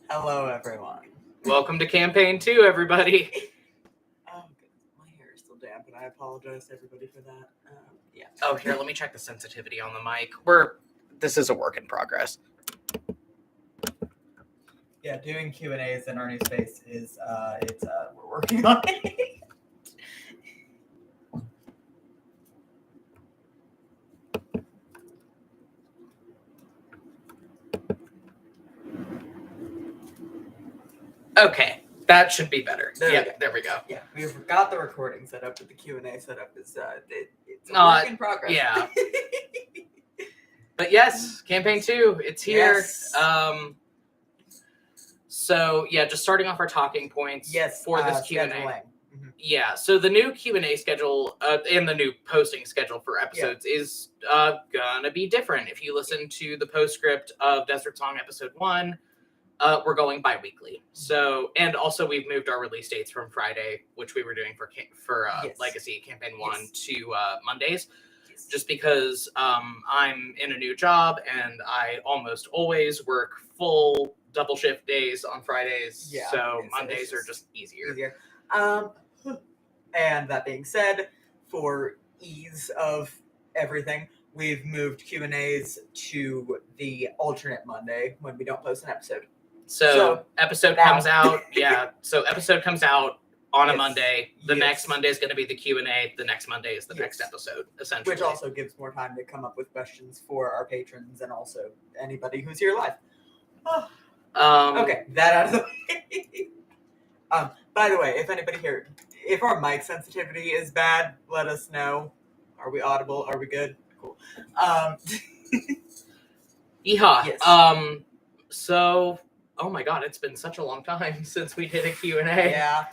Hello, everyone. Welcome to Campaign 2, everybody. Oh, goodness, my hair is still damp, and I apologize to everybody for that. Yeah. Oh, here, let me check the sensitivity on the mic. This is a work in progress. Yeah, doing Q&As in Arnie's face is, we're working on it. Okay, that should be better. There we go. Yeah, we've got the recording set up, but the Q&A setup is, it's a work in progress. Yeah. But yes, Campaign 2, it's here. Yes. So, yeah, just starting off our talking points for this Q&A. scheduling. Yeah, so the new Q&A schedule and the new posting schedule for episodes is gonna be different. If you listen to the postscript of Desert Song Episode 1, we're going bi-weekly. So, and also we've moved our release dates from Friday, which we were doing for Legacy Campaign 1, to Mondays. Just because I'm in a new job and I almost always work full double shift days on Fridays. Yeah, so Mondays are just easier. And that being said, for ease of everything, we've moved Q&As to the alternate Monday when we don't post an episode. So episode now. comes out. Yeah. So episode comes out on a Yes. Monday. The Yes. next Monday is going to be the Q&A. The next Monday is the Yes. next episode, essentially. Which also gives more time to come up with questions for our patrons and also anybody who's here live. Okay, that out of the way. By the way, if anybody here, if our mic sensitivity is bad, let us know. Are we audible? Are we good? Cool. Yeehaw. Yes. So, oh my god, it's been such a long time since we did a Q&A. Yeah.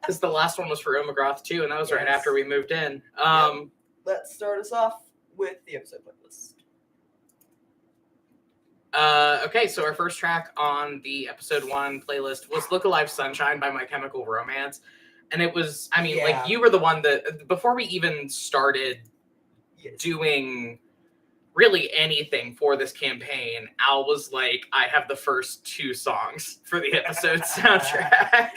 Because the last one was for Omegroth too, and that was right after we moved in. Let's start us off with the episode playlist. Okay, so our first track on the episode 1 playlist was Look Alive Sunshine by My Chemical Romance. And it was, like, you were the one that, before we even started doing really anything for this campaign, Al was like, I have the first 2 songs for the episode soundtrack.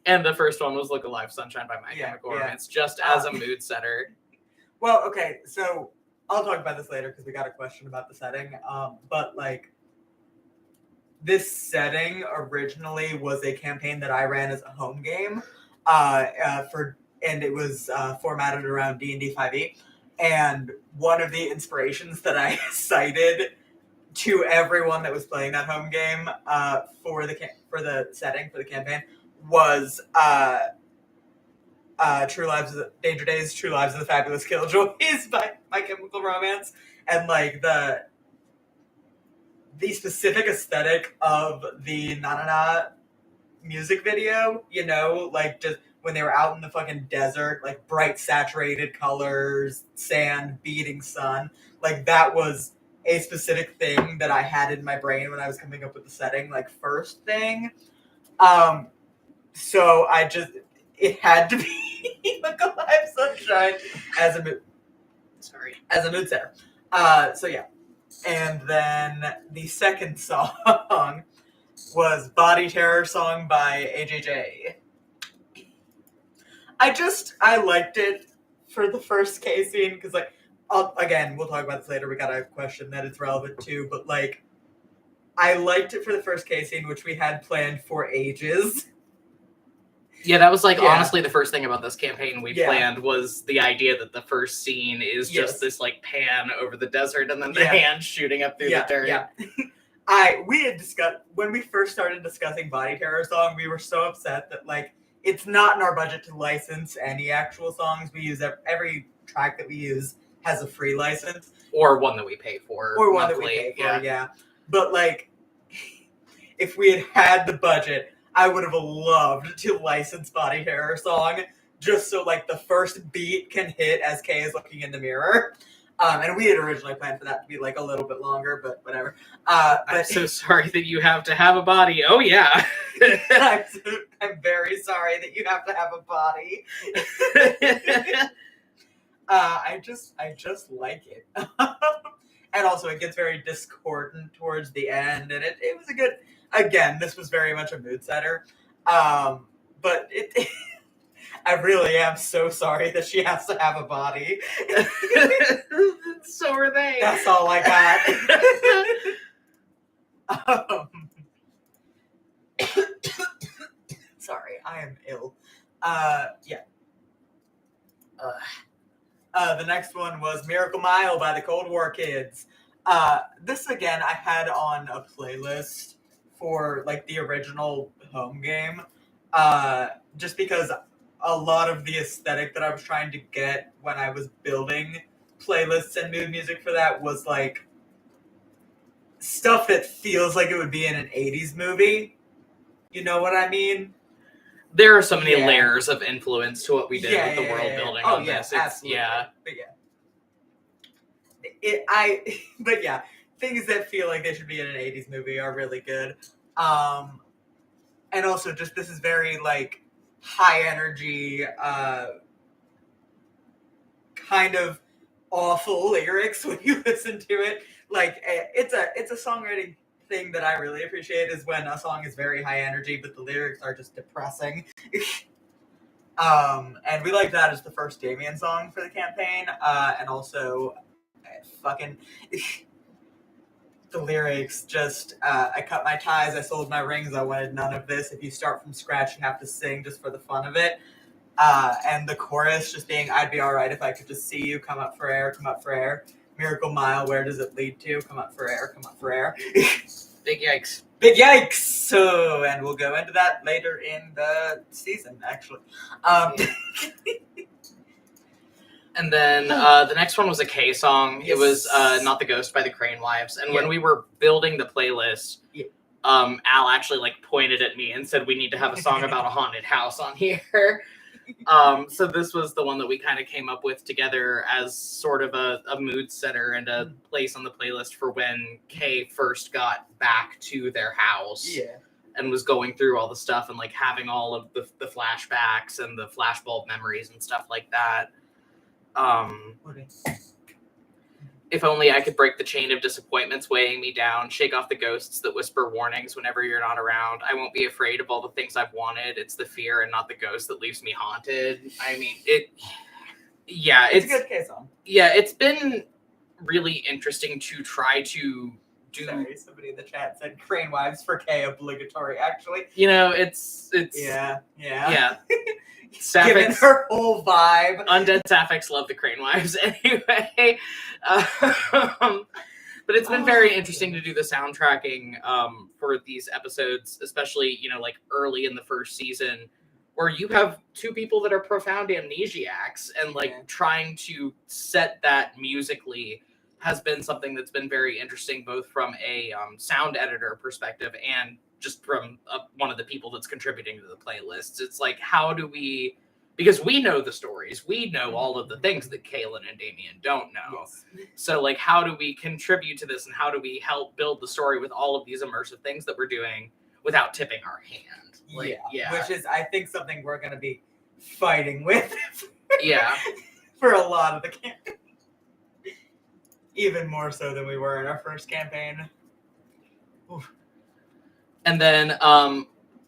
And the first one was Look Alive Sunshine by My Chemical Romance, just as a mood setter. Well, okay, so I'll talk about this later because we got a question about the setting. But like, this setting originally was a campaign that I ran as a home game, and it was formatted around D&D 5e. And one of the inspirations that I cited to everyone that was playing that home game for the setting for the campaign was True Lives of the Danger Days, True Lives of the Fabulous Killjoys by My Chemical Romance, and like the specific aesthetic of the Na Na Na music video, like just when they were out in the fucking desert, like bright saturated colors, sand, beating sun, like that was a specific thing that I had in my brain when I was coming up with the setting, like first thing. So it had to be Look Alive Sunshine as a mood setter. So yeah. And then the second song was Body Terror Song by AJJ. I liked it for the first K scene because, like, again, we'll talk about this later. We got a question that it's relevant to, but like, I liked it for the first K scene, which we had planned for ages. Yeah, that was honestly the first thing about this campaign we planned was the idea that the first scene is just this like pan over the desert and then the hand shooting up through the dirt. Yeah. We had discussed when we first started discussing Body Terror Song, we were so upset that like it's not in our budget to license any actual songs. We use every track that we use has a free license. Or one that we pay for. Or one that we pay for, yeah. But like if we had the budget, I would have loved to license Body Terror Song just so like the first beat can hit as Kay is looking in the mirror. And we had originally planned for that to be like a little bit longer, but whatever. I'm so sorry that you have to have a body. Oh yeah. I'm very sorry that you have to have a body. I just like it. and also it gets very discordant towards the end, and it was a good. Again, this was very much a mood setter, but it I really am so sorry that she has to have a body. So are they. That's all I got. Sorry, I am ill. Yeah. The next one was Miracle Mile by the Cold War Kids. This again I had on a playlist for like the original home game. Just because a lot of the aesthetic that I was trying to get when I was building playlists and mood music for that was like stuff that feels like it would be in an 80s movie. You know what I mean? There are so many Yeah. layers of influence to what we did with the world building Oh, on yeah, this. It's, absolutely. yeah. But yeah, things that feel like they should be in an 80s movie are really good. And also just this is very like high energy, kind of awful lyrics when you listen to it. Like it's a songwriting thing that I really appreciate is when a song is very high energy, but the lyrics are just depressing. And we like that as the first Damien song for the campaign. And also, fucking the lyrics just I cut my ties, I sold my rings, I wanted none of this. If you start from scratch, you have to sing just for the fun of it. And the chorus just being, I'd be alright if I could just see you, come up for air, come up for air. Miracle Mile, where does it lead to? Come up for air, come up for air. Big yikes. Big yikes! So, and we'll go into that later in the season, actually. And then the next one was a K song. Yes. It was Not the Ghost by the Crane Wives. And Yeah. when we were building the playlist, Yeah. Al actually like pointed at me and said we need to have a song about a haunted house on here. So this was the one that we kind of came up with together as sort of a mood setter and a place on the playlist for when Kay first got back to their house. Yeah. And was going through all the stuff and like having all of the flashbacks and the flashbulb memories and stuff like that. If only I could break the chain of disappointments weighing me down, shake off the ghosts that whisper warnings whenever you're not around. I won't be afraid of all the things I've wanted. It's the fear and not the ghost that leaves me haunted. I mean, it's a good K song. Yeah, it's been really interesting to try to do. Sorry, somebody in the chat said Crane Wives for K obligatory, actually. You know, it's Yeah. Sapphics, Given her whole vibe. Undead Sapphics love the Crane Wives anyway. But it's been very interesting to do the soundtracking for these episodes, especially, you know, like early in the first season, where you have two people that are profound amnesiacs, and like trying to set that musically has been something that's been very interesting, both from a sound editor perspective and just from one of the people that's contributing to the playlists. It's like, how do we, because we know the stories, we know all of the things that Kaylin and Damien don't know. Yes. So like, how do we contribute to this, and how do we help build the story with all of these immersive things that we're doing without tipping our hand? Like, Which is, I think, something we're going to be fighting with. For a lot of the campaign. Even more so than we were in our first campaign. Oof. And then,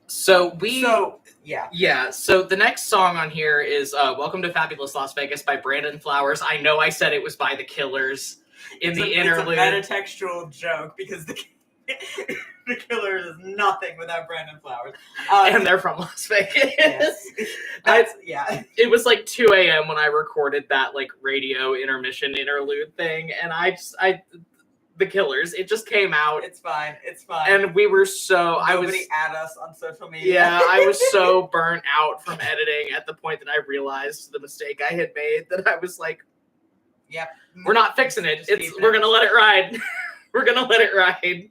so the next song on here is Welcome to Fabulous Las Vegas by Brandon Flowers. I know I said it was by the Killers in the interlude. It's a metatextual joke because the Killers is nothing without Brandon Flowers. And they're from Las Vegas. Yes. It was like 2 a.m. when I recorded that like radio intermission interlude thing, and the Killers, it just came out. It's fine. And we were Nobody add us on social media. Yeah, I was so burnt out from editing at the point that I realized the mistake I had made, that I was like, yep, we're not fixing it. We're gonna let it ride. We're gonna let it ride.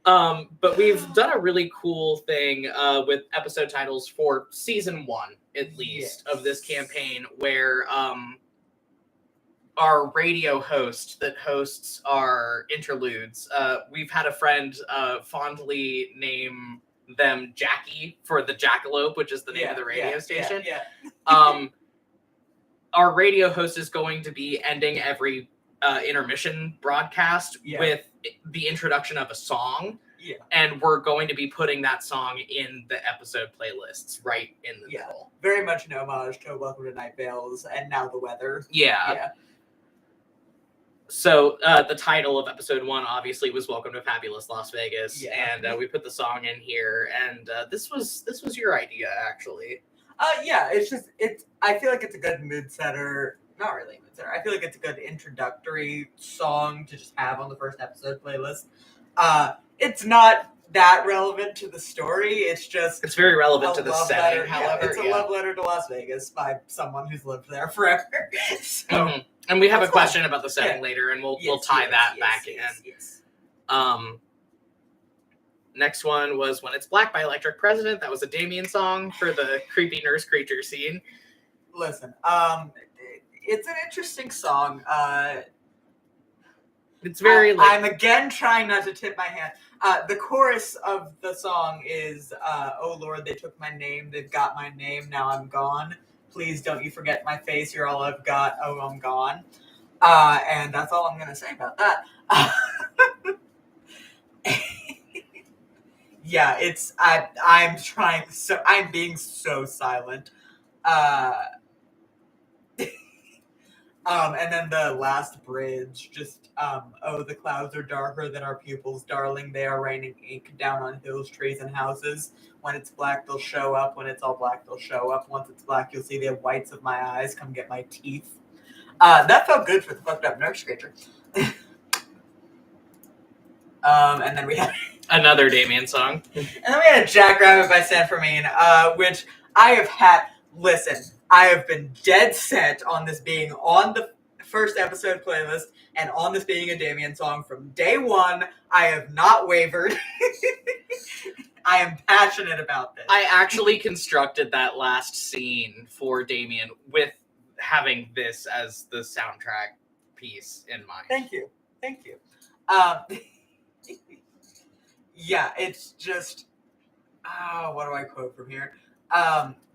But we've done a really cool thing with episode titles for season 1, at least, of this campaign, where our radio host that hosts our interludes, we've had a friend fondly name them Jackie for the Jackalope, which is the name of the radio station. Our radio host is going to be ending every intermission broadcast with the introduction of a song. Yeah. And we're going to be putting that song in the episode playlists right in the middle. Very much an homage to Welcome to Night Vales and Now the Weather. Yeah. So the title of episode 1 obviously was Welcome to Fabulous Las Vegas. And we put the song in here. And this was your idea, actually. I feel like it's a good mood setter. Not really a mood setter. I feel like it's a good introductory song to just have on the first episode playlist. It's not that relevant to the story. It's very relevant to the setting. However, it's a love letter to Las Vegas by someone who's lived there forever. So, and we have a question about the setting later, and we'll tie that back in. Yes. Next one was When It's Black by Electric President. That was a Damien song for the creepy nurse creature scene. Listen, it's an interesting song. It's very. I'm again trying not to tip my hand. The chorus of the song is, "Oh Lord, they took my name. They've got my name. Now I'm gone. Please don't you forget my face. You're all I've got. Oh, I'm gone." And that's all I'm gonna say about that. Yeah, I'm being so silent. And then the last bridge, just, oh, the clouds are darker than our pupils, darling. They are raining ink down on hills, trees, and houses. When it's black, they'll show up. When it's all black, they'll show up. Once it's black, you'll see the whites of my eyes. Come get my teeth. That felt good for the fucked up nurse scratcher. And then we had another Damien song. And then we had Jackrabbit by San Fermin, which I have had. Listen, I have been dead set on this being on the first episode playlist and on this being a Damien song from day one. I have not wavered. I am passionate about this. I actually constructed that last scene for Damien with having this as the soundtrack piece in mind. Thank you. Yeah, it's just, what do I quote from here?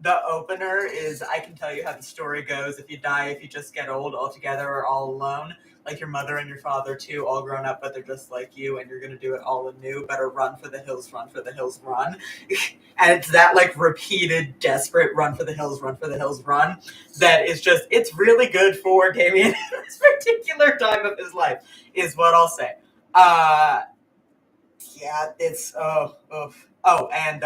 The opener is, I can tell you how the story goes. If you die, if you just get old, all together or all alone. Like your mother and your father too, all grown up, but they're just like you, and you're gonna do it all anew. Better run for the hills, run for the hills, run. And it's that like repeated, desperate run for the hills, run for the hills, run. That is just, it's really good for Damien in this particular time of his life, is what I'll say. Yeah, it's, and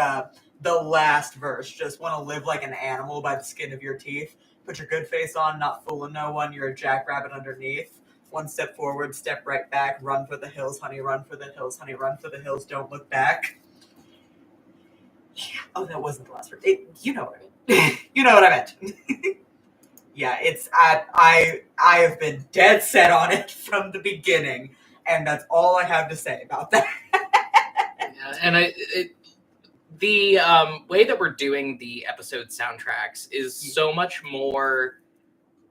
the last verse, just want to live like an animal by the skin of your teeth. Put your good face on, not fooling no one. You're a jackrabbit underneath. One step forward, step right back. Run for the hills, honey, run for the hills, honey, run for the hills. Don't look back. Yeah. Oh, that wasn't the last verse. You know what I mean. You know what I meant. Yeah, it's, I have been dead set on it from the beginning, and that's all I have to say about that. Yeah, and the way that we're doing the episode soundtracks is so much more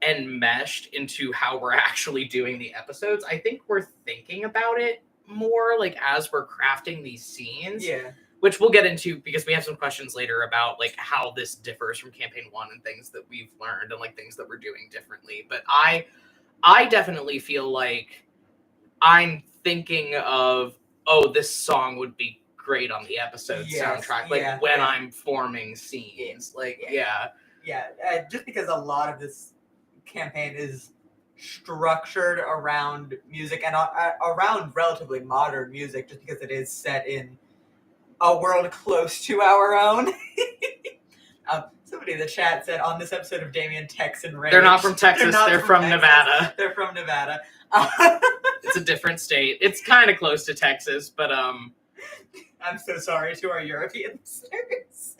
enmeshed into how we're actually doing the episodes. I think we're thinking about it more like as we're crafting these scenes. Yeah. Which we'll get into because we have some questions later about like how this differs from campaign 1 and things that we've learned and like things that we're doing differently. But I definitely feel like I'm thinking of, oh, this song would be great on the episode soundtrack, like when I'm forming scenes, just because a lot of this campaign is structured around music and around relatively modern music, just because it is set in a world close to our own. Somebody in the chat said on this episode of Damien, Texan Rage. They're not from Texas. They're from Texas. Nevada. They're from Nevada. It's a different state. It's kind of close to Texas, but I'm so sorry to our European listeners.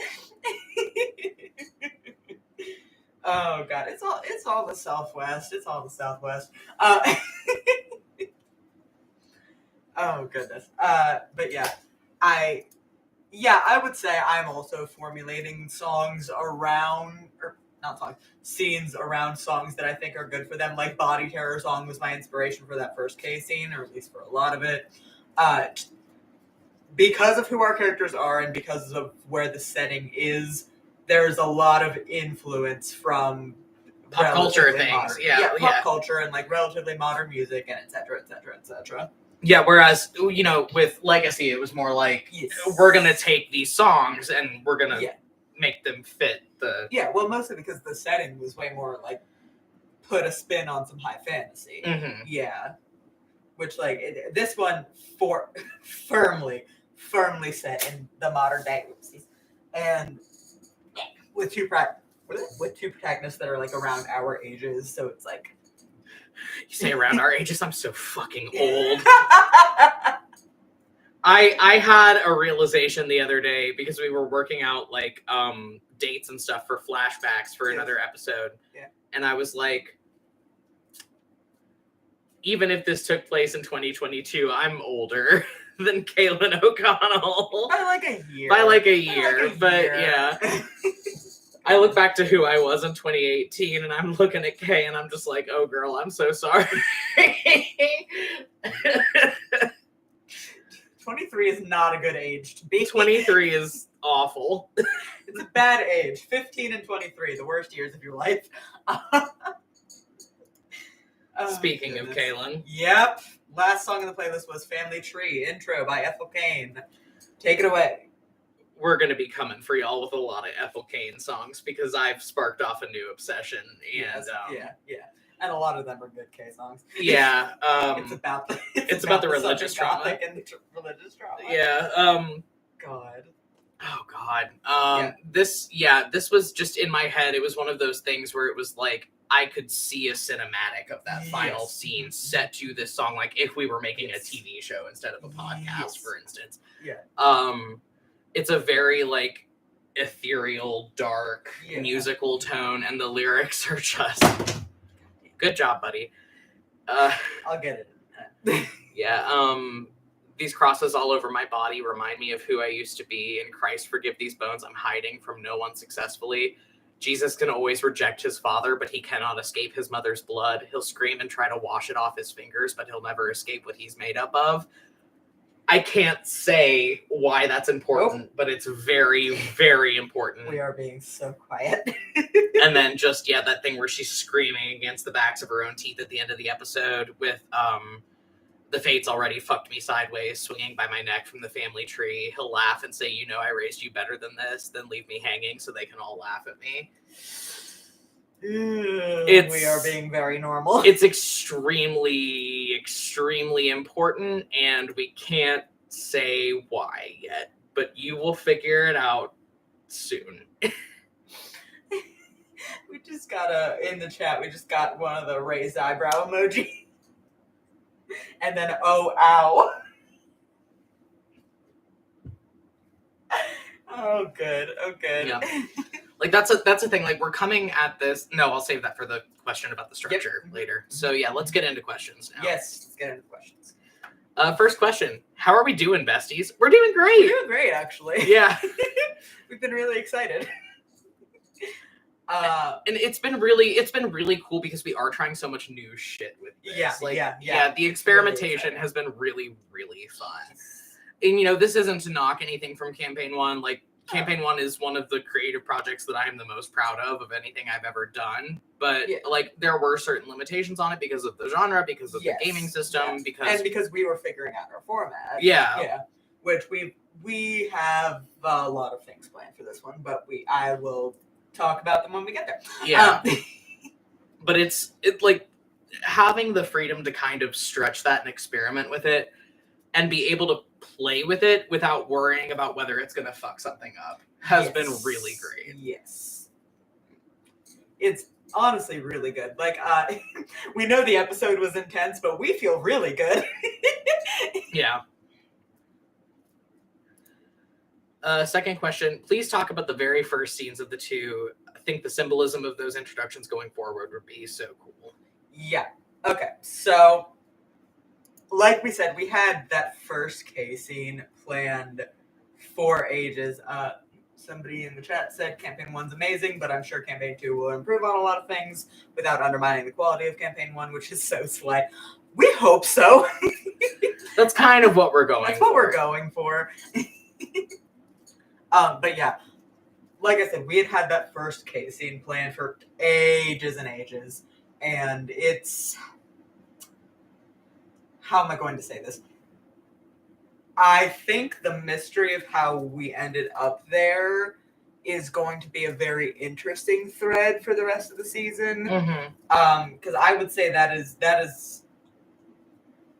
Oh God, it's all the Southwest. It's all the Southwest. Oh goodness. But yeah, I would say I'm also formulating scenes around songs that I think are good for them. Like Body Terror song was my inspiration for that first K scene, or at least for a lot of it. Because of who our characters are and because of where the setting is, there's a lot of influence from pop culture relatively things. modern. Yeah, pop culture and like relatively modern music and etc. etc. etc. Yeah, whereas, with Legacy, it was more like, we're going to take these songs and we're going to make them fit the... Yeah, well, mostly because the setting was way more like, put a spin on some high fantasy. Mm-hmm. Yeah. Which, like, this one, firmly set in the modern day. And with two protagonists that are, like, around our ages, so it's like... You say around our ages, I'm so fucking old. I had a realization the other day because we were working out like dates and stuff for flashbacks for another episode. Yeah. And I was like, even if this took place in 2022, I'm older than Kaylin O'Connell. By like a year. But yeah. I look back to who I was in 2018 and I'm looking at Kay and I'm just like, oh girl, I'm so sorry. 23 is not a good age to be. 23 is awful. It's a bad age. 15 and 23, the worst years of your life. Speaking of Kaylin. Yep. Last song on the playlist was Family Tree, Intro by Ethel Cain. Take it away. We're going to be coming for y'all with a lot of Ethel Cain songs because I've sparked off a new obsession. And, yeah. And a lot of them are good K songs. Yeah. It's about the religious trauma. And the religious trauma. Yeah. God. Oh God. This was just in my head. It was one of those things where it was like, I could see a cinematic of that final scene set to this song. Like if we were making a TV show instead of a podcast, for instance. Yeah. It's a very like ethereal, dark musical tone, and the lyrics are just good job, buddy. I'll get it. Yeah. These crosses all over my body remind me of who I used to be. In Christ, forgive these bones. I'm hiding from no one successfully. Jesus can always reject his father, but he cannot escape his mother's blood. He'll scream and try to wash it off his fingers, but he'll never escape what he's made up of. I can't say why that's important, but it's very, very important. We are being so quiet. And then just, that thing where she's screaming against the backs of her own teeth at the end of the episode with the fates already fucked me sideways, swinging by my neck from the family tree. He'll laugh and say, I raised you better than this, then leave me hanging so they can all laugh at me. We are being very normal. It's extremely, extremely important, and we can't say why yet, but you will figure it out soon. We just got in the chat, we just got one of the raised eyebrow emoji. And then, oh, ow. Oh, good. Yeah. Like, that's a thing. Like, we're coming at this. No, I'll save that for the question about the structure later. So, let's get into questions now. Yes, let's get into questions. First question. How are we doing, besties? We're doing great. We're doing great, actually. Yeah. We've been really excited. And it's been really cool because we are trying so much new shit with this. The experimentation has been really, really fun. And this isn't to knock anything from Campaign 1. Like, Campaign 1 is one of the creative projects that I am the most proud of anything I've ever done. But like, there were certain limitations on it because of the genre, because of the gaming system, because we were figuring out our format. Which we have a lot of things planned for this one, but I will talk about them when we get there. But it's like having the freedom to kind of stretch that and experiment with it and be able to play with it without worrying about whether it's going to fuck something up has been really great. Yes. It's honestly really good. Like, we know the episode was intense, but we feel really good. Yeah. Second question, please talk about the very first scenes of the two. I think the symbolism of those introductions going forward would be so cool. Yeah. Okay. So, like we said, we had that first K scene planned for ages. Somebody in the chat said Campaign 1's amazing, but I'm sure Campaign 2 will improve on a lot of things without undermining the quality of Campaign 1, which is so slight. We hope so. That's kind of what we're going for. That's what we're going for. But yeah, like I said, we had that first K scene planned for ages and ages, and it's, how am I going to say this? I think the mystery of how we ended up there is going to be a very interesting thread for the rest of the season. Because I would say that is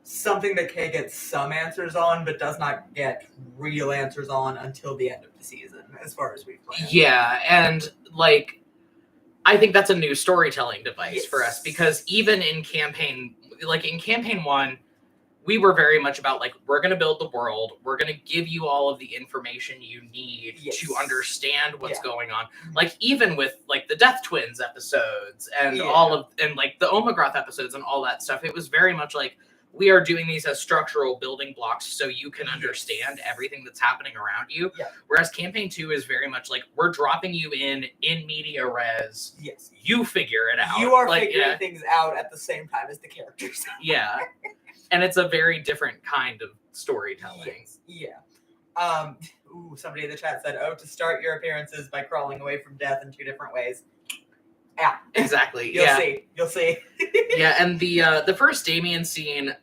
something that Kay gets some answers on, but does not get real answers on until the end of the season, as far as we've planned. Yeah, and like, I think that's a new storytelling device for us, because even in campaign 1, we were very much about, like, we're going to build the world. We're going to give you all of the information you need to understand what's going on. Like, even with, like, the Death Twins episodes and like, the Omegroth episodes and all that stuff, it was very much like, we are doing these as structural building blocks so you can understand everything that's happening around you. Whereas campaign 2 is very much like, we're dropping you in media res. You figure it out. You are figuring things out at the same time as the characters. And it's a very different kind of storytelling. Somebody in the chat said, to start your appearances by crawling away from death in 2 different ways. Yeah. Exactly. You'll see. And the first Damien scene,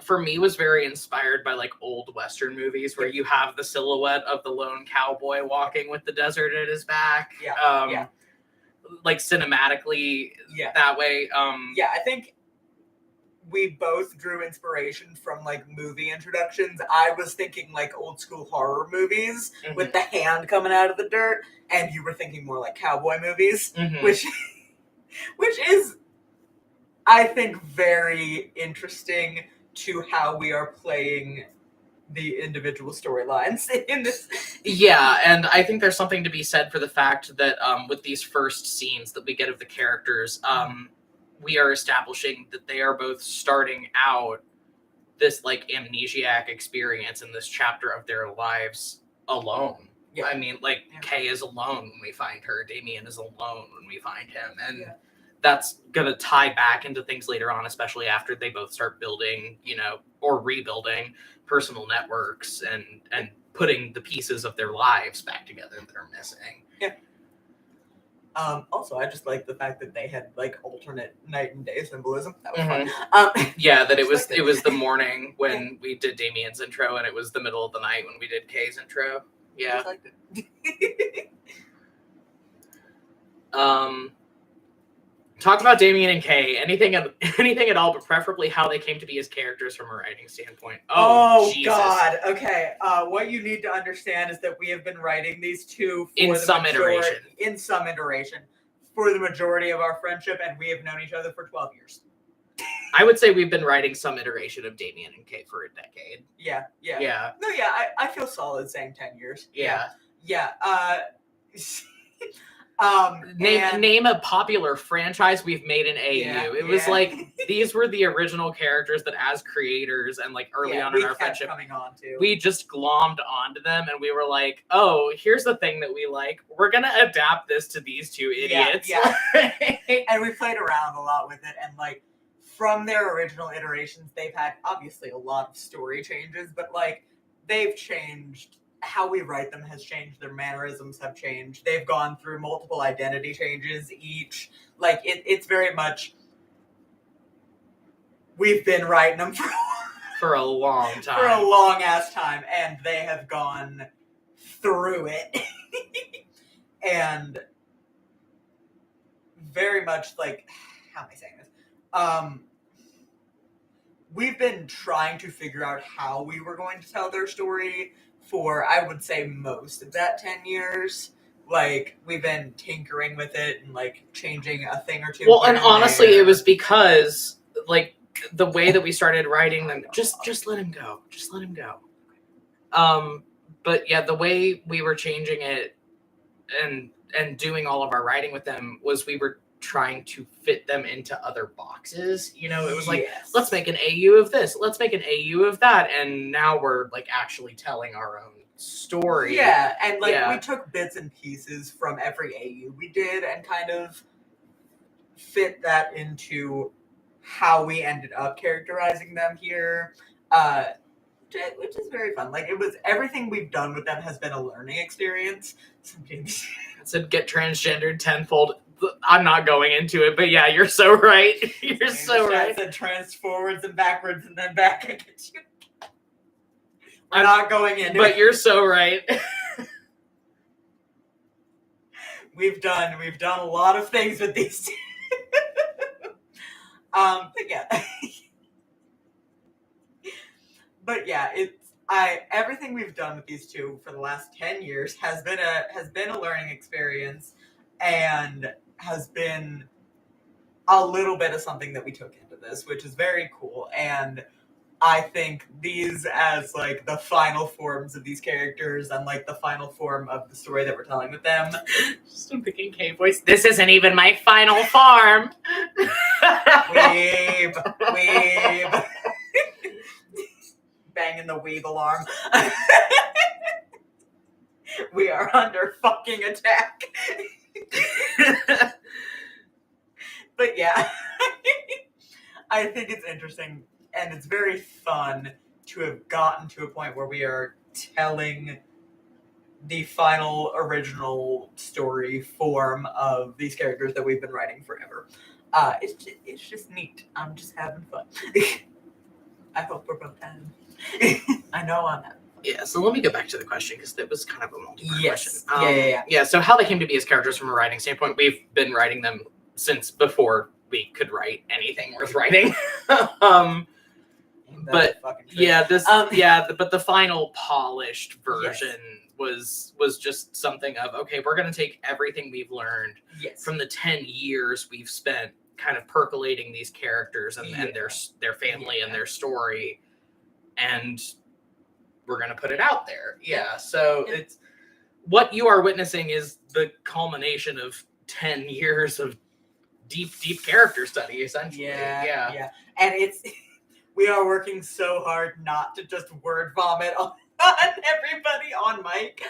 for me, was very inspired by, like, old Western movies where you have the silhouette of the lone cowboy walking with the desert at his back. Like, cinematically, that way. I think we both drew inspiration from, like, movie introductions. I was thinking, like, old school horror movies with the hand coming out of the dirt, and you were thinking more like cowboy movies, which is, I think, very interesting to how we are playing the individual storylines in this. And I think there's something to be said for the fact that with these first scenes that we get of the characters, we are establishing that they are both starting out this, like, amnesiac experience in this chapter of their lives alone. I mean, like, Kay is alone when we find her. Damien is alone when we find him. And that's going to tie back into things later on, especially after they both start building, or rebuilding personal networks and putting the pieces of their lives back together that are missing. Also, I just like the fact that they had, like, alternate night and day symbolism. That was fun. That it was the morning when we did Damien's intro, and it was the middle of the night when we did Kay's intro. I just liked it. Talk about Damien and Kay. Anything at all, but preferably how they came to be as characters from a writing standpoint. Oh Jesus. God. Okay. What you need to understand is that we have been writing these two in some iteration for the majority of our friendship, and we have known each other for 12 years. I would say we've been writing some iteration of Damien and Kay for a decade. No, I feel solid saying 10 years. Name a popular franchise we've made in AU. It was like, these were the original characters that, as creators and, like, early on in our friendship, we just glommed onto them, and we were like, oh, here's the thing that we like. We're gonna adapt this to these two idiots. And we played around a lot with it, and, like, from their original iterations, they've had obviously a lot of story changes, but, like, they've changed. How we write them has changed. Their mannerisms have changed. They've gone through multiple identity changes each. Like, it's very much, we've been writing them for a long time. For a long ass time, and they have gone through it. And very much, like, how am I saying this? We've been trying to figure out how we were going to tell their story for, I would say, most of that 10 years. Like, we've been tinkering with it and, like, changing a thing or two. Well, and honestly, it was because, like, the way that we started writing them, just let him go. Just let him go. But yeah, the way we were changing it and doing all of our writing with them was we were trying to fit them into other boxes. It was like, let's make an AU of this, let's make an AU of that, and now we're, like, actually telling our own story. And we took bits and pieces from every AU we did and kind of fit that into how we ended up characterizing them here. is very fun. Like, it was everything we've done with them has been a learning experience. Sometimes It said get transgendered tenfold. I'm not going into it, but yeah, you're so right. You're so right. Said trans forwards and backwards and then back against you. I'm not going into it. But you're so right. We've done a lot of things with these two. But yeah. But yeah, everything we've done with these two for the last 10 years has been a learning experience and has been a little bit of something that we took into this, which is very cool. And I think these as like the final forms of these characters and like the final form of the story that we're telling with them. Just a picking K voice. This isn't even my final form. Weeb. Banging the weeb alarm. We are under fucking attack. But yeah, I think it's interesting and it's very fun to have gotten to a point where we are telling the final original story form of these characters that we've been writing forever. It's just neat. I'm just having fun. I hope we're both having. I know I'm having. Yeah, so let me go back to the question because it was kind of a multi-part question. Yeah. So how they came to be as characters from a writing standpoint, we've been writing them since before we could write anything worth writing. But yeah, but the final polished version was just something of, okay, we're going to take everything we've learned from the 10 years we've spent kind of percolating these characters and their family and their story, and we're going to put it out there. So it's what you are witnessing is the culmination of 10 years of deep character study, essentially. Yeah. And we are working so hard not to just word vomit on everybody on mic,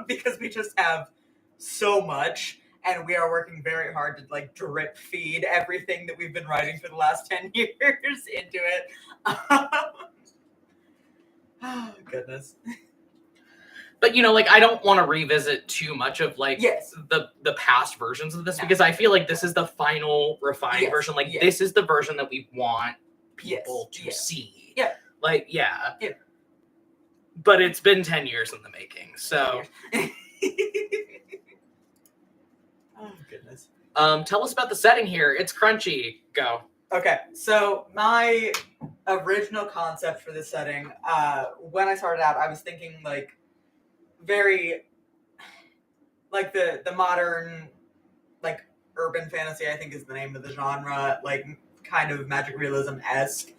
because we just have so much, and we are working very hard to like drip feed everything that we've been writing for the last 10 years into it. Oh, goodness. But like I don't want to revisit too much of like the past versions of this because I feel like this is the final refined version. Like this is the version that we want people to see. But it's been 10 years in the making. So oh goodness. Tell us about the setting here. It's crunchy. Go. Okay, so my original concept for this setting, when I started out, I was thinking like very like the modern like urban fantasy, I think is the name of the genre, like kind of magic realism-esque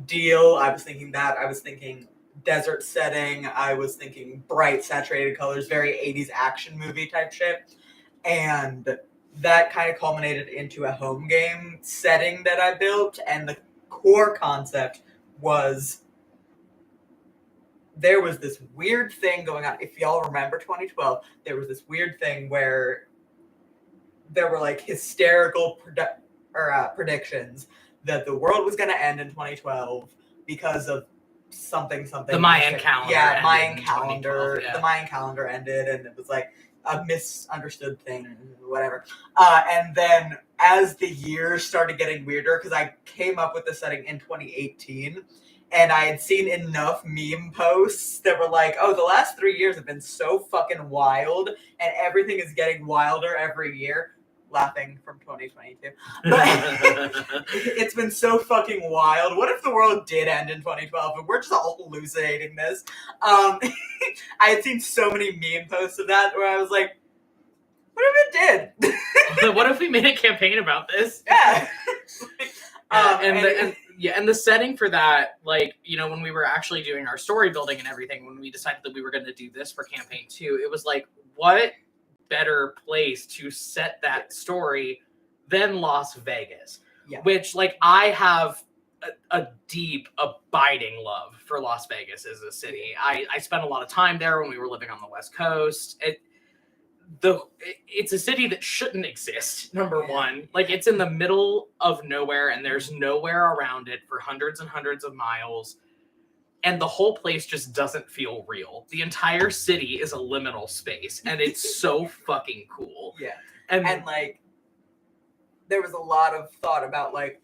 deal. I was thinking desert setting. I was thinking bright saturated colors, very 80s action movie type shit. And that kind of culminated into a home game setting that I built. And the core concept was there was this weird thing going on. If y'all remember 2012, there was this weird thing where there were like hysterical predictions that the world was going to end in 2012 because of something. The Mayan calendar. Yeah, Mayan calendar. The Mayan calendar ended, and it was like a misunderstood thing, whatever. And then as the years started getting weirder, because I came up with the setting in 2018, and I had seen enough meme posts that were like, oh, the last 3 years have been so fucking wild, and everything is getting wilder every year. Laughing from 2022. But it's been so fucking wild. What if the world did end in 2012 and we're just all hallucinating this? I had seen so many meme posts of that where I was like, what if it did? What if we made a campaign about this? Yeah. And the setting for that, like, when we were actually doing our story building and everything, when we decided that we were going to do this for campaign 2, it was like, what better place to set that story than Las Vegas, which like I have a deep abiding love for Las Vegas as a city. I spent a lot of time there when we were living on the West Coast. It's a city that shouldn't exist, number one. Like, it's in the middle of nowhere and there's nowhere around it for hundreds and hundreds of miles. and the whole place just doesn't feel real. The entire city is a liminal space, and it's so fucking cool. Yeah. And like, there was a lot of thought about, like,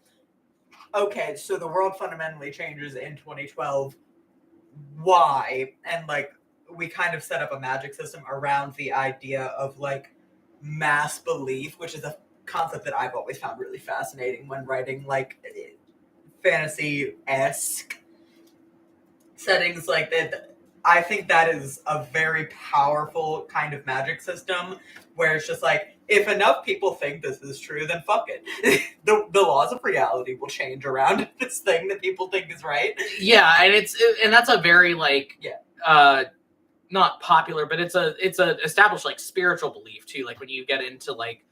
okay, so the world fundamentally changes in 2012. Why? And, like, we kind of set up a magic system around the idea of, like, mass belief, which is a concept that I've always found really fascinating when writing, like, fantasy-esque settings like that. I think that is a very powerful kind of magic system where it's just like, if enough people think this is true, then fuck it. the laws of reality will change around this thing that people think is right. yeah, and that's a very, like, not popular, but it's a established, like, spiritual belief too. Like, when you get into like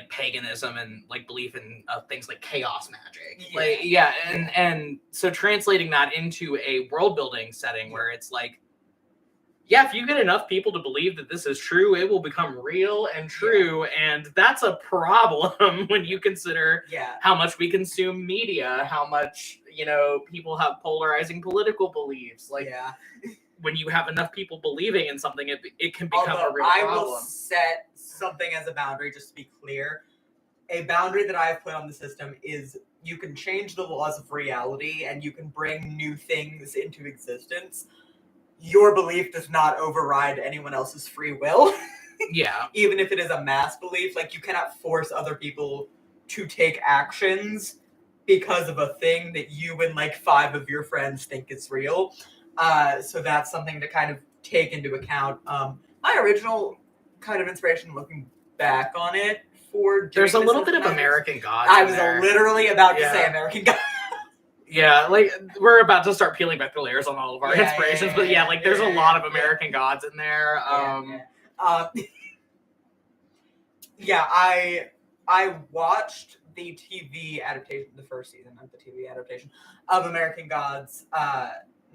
paganism and, like, belief in things like chaos magic, and so translating that into a world building setting where it's like, if you get enough people to believe that this is true, it will become real and true, and that's a problem when you consider how much we consume media, how much, people have polarizing political beliefs, like. When you have enough people believing in something, it can become a real problem. I will set something as a boundary, just to be clear. A boundary that I have put on the system is you can change the laws of reality and you can bring new things into existence. Your belief does not override anyone else's free will. Yeah. Even if it is a mass belief, like, you cannot force other people to take actions because of a thing that you and, like, 5 of your friends think is real. So that's something to kind of take into account. My original kind of inspiration, looking back on it, there's a little bit of American Gods. I was literally about to say American Gods. Yeah, like, we're about to start peeling back the layers on all of our inspirations, but there's a lot of American Gods in there. I watched the TV adaptation, the first season of the TV adaptation of American Gods,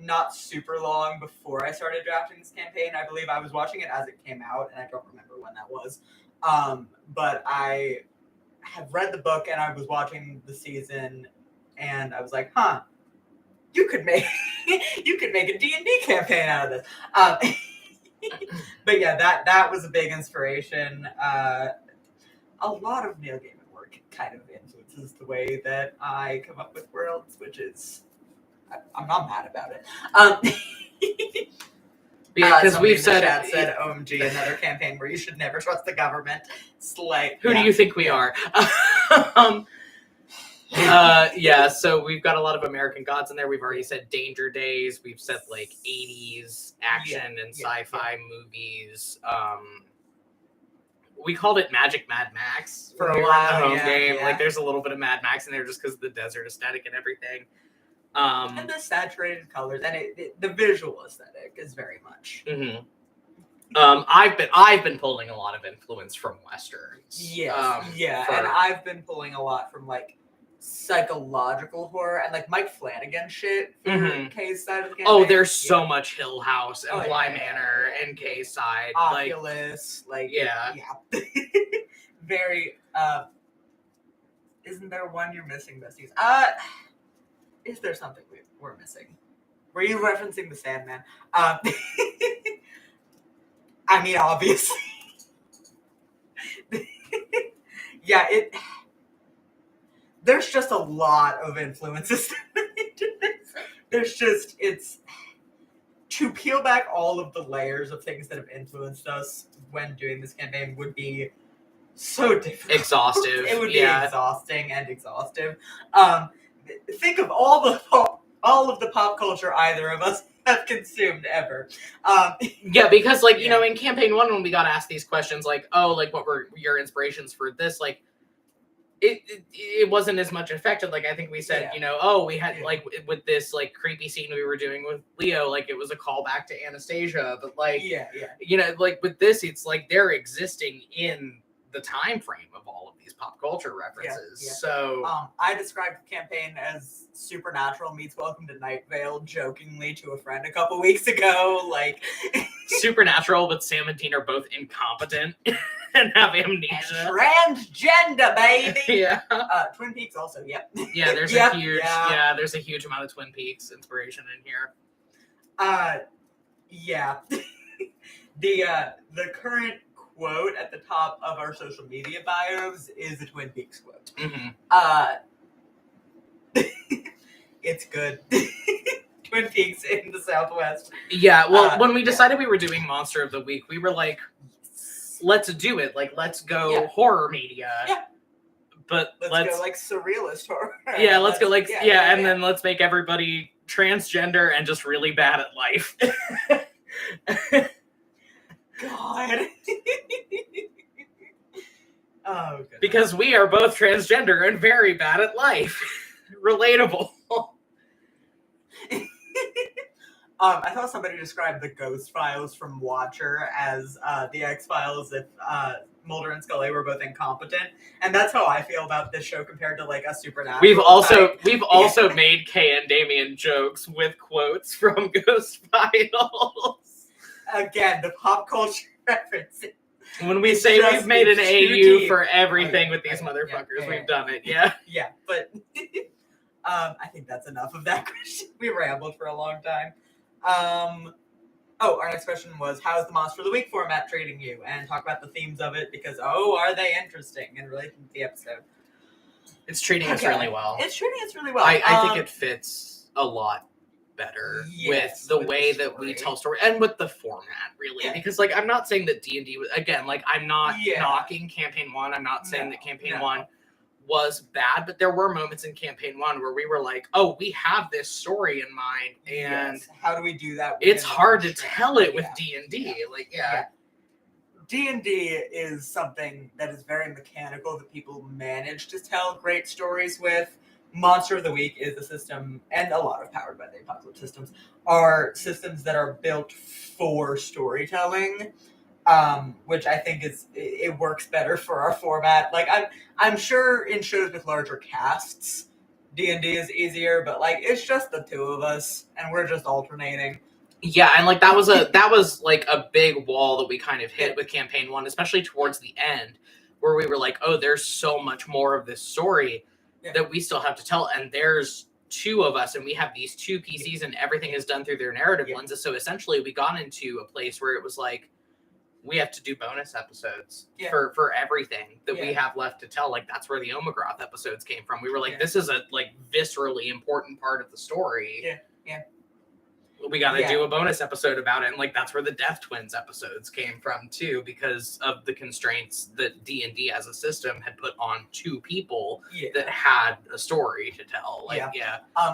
not super long before I started drafting this campaign. I believe I was watching it as it came out, and I don't remember when that was. But I have read the book, and I was watching the season, and I was like, you could make a D&D campaign out of this. But that was a big inspiration. A lot of Neil Gaiman work kind of influences the way that I come up with worlds, which is, I'm not mad about it. Because we've said OMG, another campaign where you should never trust the government. It's like, who do you think we are? So we've got a lot of American Gods in there. We've already said Danger Days. We've said, like, 80s action and sci-fi movies. We called it Magic Mad Max for a while in the home game. Like, there's a little bit of Mad Max in there just because of the desert aesthetic and everything. And the saturated colors and the visual aesthetic is very much. Mm-hmm. I've been pulling a lot of influence from westerns. And I've been pulling a lot from, like, psychological horror and, like, Mike Flanagan shit for Kay's side of the campaign. Oh, there's so much Hill House and Bly Manor and Kay's side. Oculus, very. Isn't there one you're missing, besties? Is there something we're missing? Were you referencing the Sandman? I mean, obviously. There's just a lot of influences. It's to peel back all of the layers of things that have influenced us when doing this campaign would be so difficult. Exhaustive. It would be exhausting and exhaustive. Think of all of the pop culture either of us have consumed ever. Because, like, in campaign 1, when we got asked these questions, like, what were your inspirations for this? Like, it wasn't as much affected. Like, I think we said, we had like with this, like, creepy scene we were doing with Leo, like, it was a callback to Anastasia, but, like, like, with this, it's like they're existing in the time frame of all of these pop culture references. Yeah. So I described the campaign as Supernatural meets Welcome to Night Vale jokingly to a friend a couple weeks ago. Like Supernatural, but Sam and Dean are both incompetent and have amnesia. And transgender, baby. Yeah. Twin Peaks also. Yep. Yeah, there's Yep, a huge yeah. there's a huge amount of Twin Peaks inspiration in here. Yeah. The current quote at the top of our social media bios is a Twin Peaks quote. Mm-hmm. It's good. Twin Peaks in the Southwest. Yeah, well, when we decided we were doing Monster of the Week, we were like, let's do it. Like, let's go horror media. Yeah. But let's go like surrealist horror. Yeah, let's go like and then let's make everybody transgender and just really bad at life. God. Oh, goodness. Because we are both transgender and very bad at life. Relatable. I saw somebody describe the Ghost Files from Watcher as the X-Files if Mulder and Scully were both incompetent, and that's how I feel about this show compared to like a Supernatural. We've also made Kay and Damien jokes with quotes from Ghost Files. Again, the pop culture references. When we say we've made an AU for everything with these motherfuckers, we've done it. Yeah. Yeah, but I think that's enough of that question. We rambled for a long time. Our next question was, how's the Monster of the Week format treating you? And talk about the themes of it because, are they interesting in relation to the episode? It's treating us really well. It's treating us really well. I think it fits a lot better with the way that we tell story and with the format, really. Yeah. Because, like, I'm not saying that D&D was, again, like, I'm not knocking Campaign 1. I'm not saying that Campaign 1 was bad, but there were moments in Campaign 1 where we were like, we have this story in mind, and how do we do that? It's hard to tell it with D&D. D&D is something that is very mechanical that people manage to tell great stories with. Monster of the Week is a system, and a lot of Powered by the Apocalypse systems are systems that are built for storytelling. Which I think it works better for our format. Like I'm sure in shows with larger casts, D&D is easier, but like it's just the two of us and we're just alternating. Yeah, and like that was like a big wall that we kind of hit with Campaign 1, especially towards the end, where we were like, there's so much more of this story that we still have to tell, and there's two of us and we have these two PCs and everything is done through their narrative lenses. So essentially we got into a place where it was like, we have to do bonus episodes for everything that we have left to tell. Like, that's where the Omegroth episodes came from. We were like, this is a like viscerally important part of the story. Yeah. We got to do a bonus episode about it. And like, that's where the Death Twins episodes came from too, because of the constraints that D&D as a system had put on two people that had a story to tell.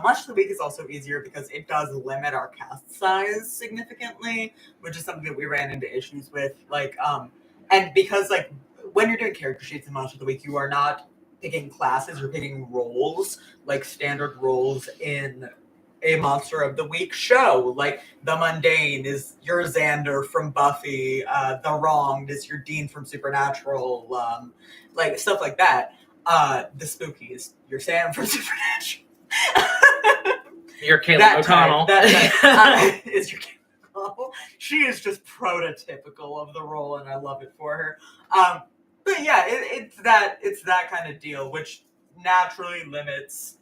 Much of the Week is also easier because it does limit our cast size significantly, which is something that we ran into issues with. And because like when you're doing character sheets in Much of the Week, you are not picking classes, you're picking roles, like standard roles in a Monster of the Week show. Like the Mundane is your Xander from Buffy, the Wronged is your Dean from Supernatural, like stuff like that. The Spooky is your Sam from Supernatural. Your Caleb O'Connell. Is your Caleb O'Connell. She is just prototypical of the role, and I love it for her. But yeah, it's that kind of deal, which naturally limits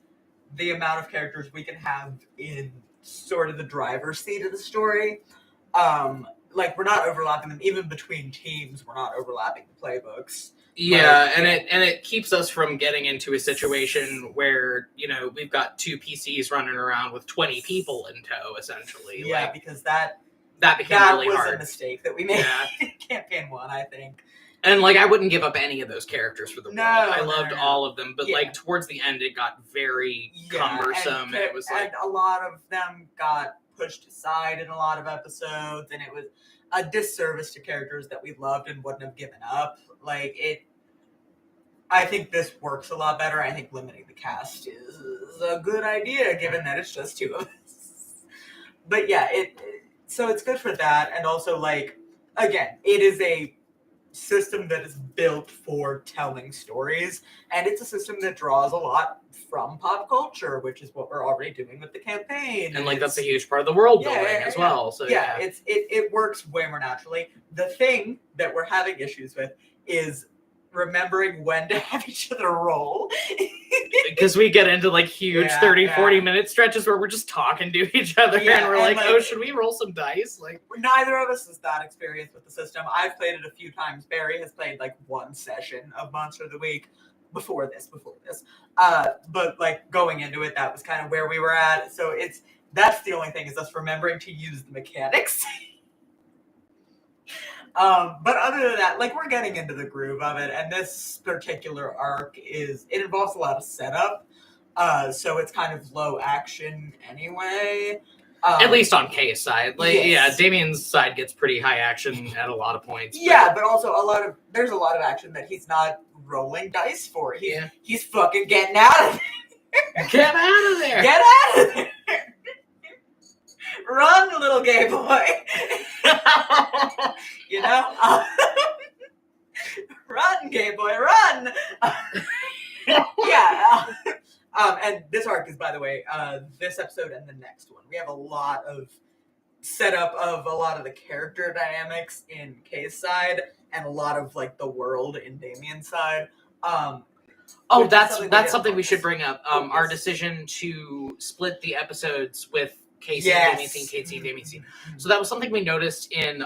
the amount of characters we can have in sort of the driver's seat of the story. Like we're not overlapping them, even between teams. We're not overlapping the playbooks. Yeah, and it keeps us from getting into a situation where we've got two PCs running around with 20 people in tow, essentially. Yeah, because that became really hard. That was a mistake that we made in Campaign 1, I think. And like I wouldn't give up any of those characters for the world. I loved all of them, but like towards the end, it got very cumbersome, and it was like, and a lot of them got pushed aside in a lot of episodes, and it was a disservice to characters that we loved and wouldn't have given up. Like it, I think this works a lot better. I think limiting the cast is a good idea, given that it's just two of us. But yeah, so it's good for that, and also like again, it is a system that is built for telling stories, and it's a system that draws a lot from pop culture, which is what we're already doing with the campaign. And like that's a huge part of the world Yeah, building as well. So yeah, it works way more naturally. The thing that we're having issues with is remembering when to have each other roll. Because we get into like huge Yeah, 30-40 yeah. minute stretches where we're just talking to each other Yeah, and we're and, like, oh, should we roll some dice? Like, neither of us is that experienced with the system. I've played it a few times. Barry has played like one session of Monster of the Week before this. But like going into it, that was kind of where we were at. So that's the only thing, is us remembering to use the mechanics. But other than that, like, we're getting into the groove of it, and this particular arc it involves a lot of setup. So it's kind of low action anyway. at least on Kay's side. Like, yes. yeah, Damien's side gets pretty high action at a lot of points. Yeah, but also there's a lot of action that he's not rolling dice for. He's fucking getting out of there. Get out of there! Get out of there! Run, little gay boy. You know? Run, gay boy, run! Yeah. And this arc is, by the way, this episode and the next one. We have a lot of setup of a lot of the character dynamics in Kay's side and a lot of like the world in Damien's side. That's something we should bring up. Our decision to split the episodes with Casey and Damien scene, Casey and Damien scene. So that was something we noticed in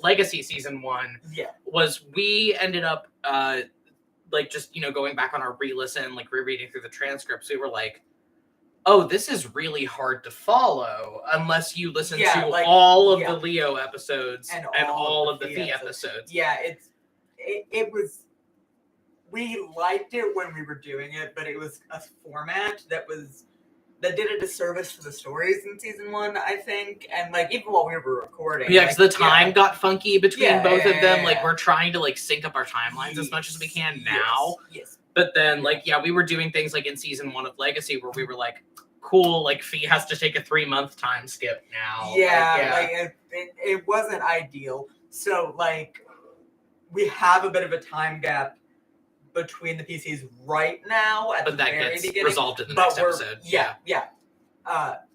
Legacy season 1. Yeah. Was we ended up like just going back on our re-listen, like rereading through the transcripts. We were like, oh, this is really hard to follow unless you listen to like, all of the Leo episodes and all of the Fee episodes. Yeah, it was. We liked it when we were doing it, but it was a format that did a disservice to the stories in season 1, I think, and like even while we were recording. Yeah, because the time got funky between both of them. Yeah. Like we're trying to like sync up our timelines as much as we can now. Yes. But then we were doing things like in season 1 of Legacy where we were like, cool, like Fee has to take a 3-month time skip now. Yeah, it wasn't ideal. So like we have a bit of a time gap between the PCs right now at the very beginning. Resolved in the next episode. Yeah.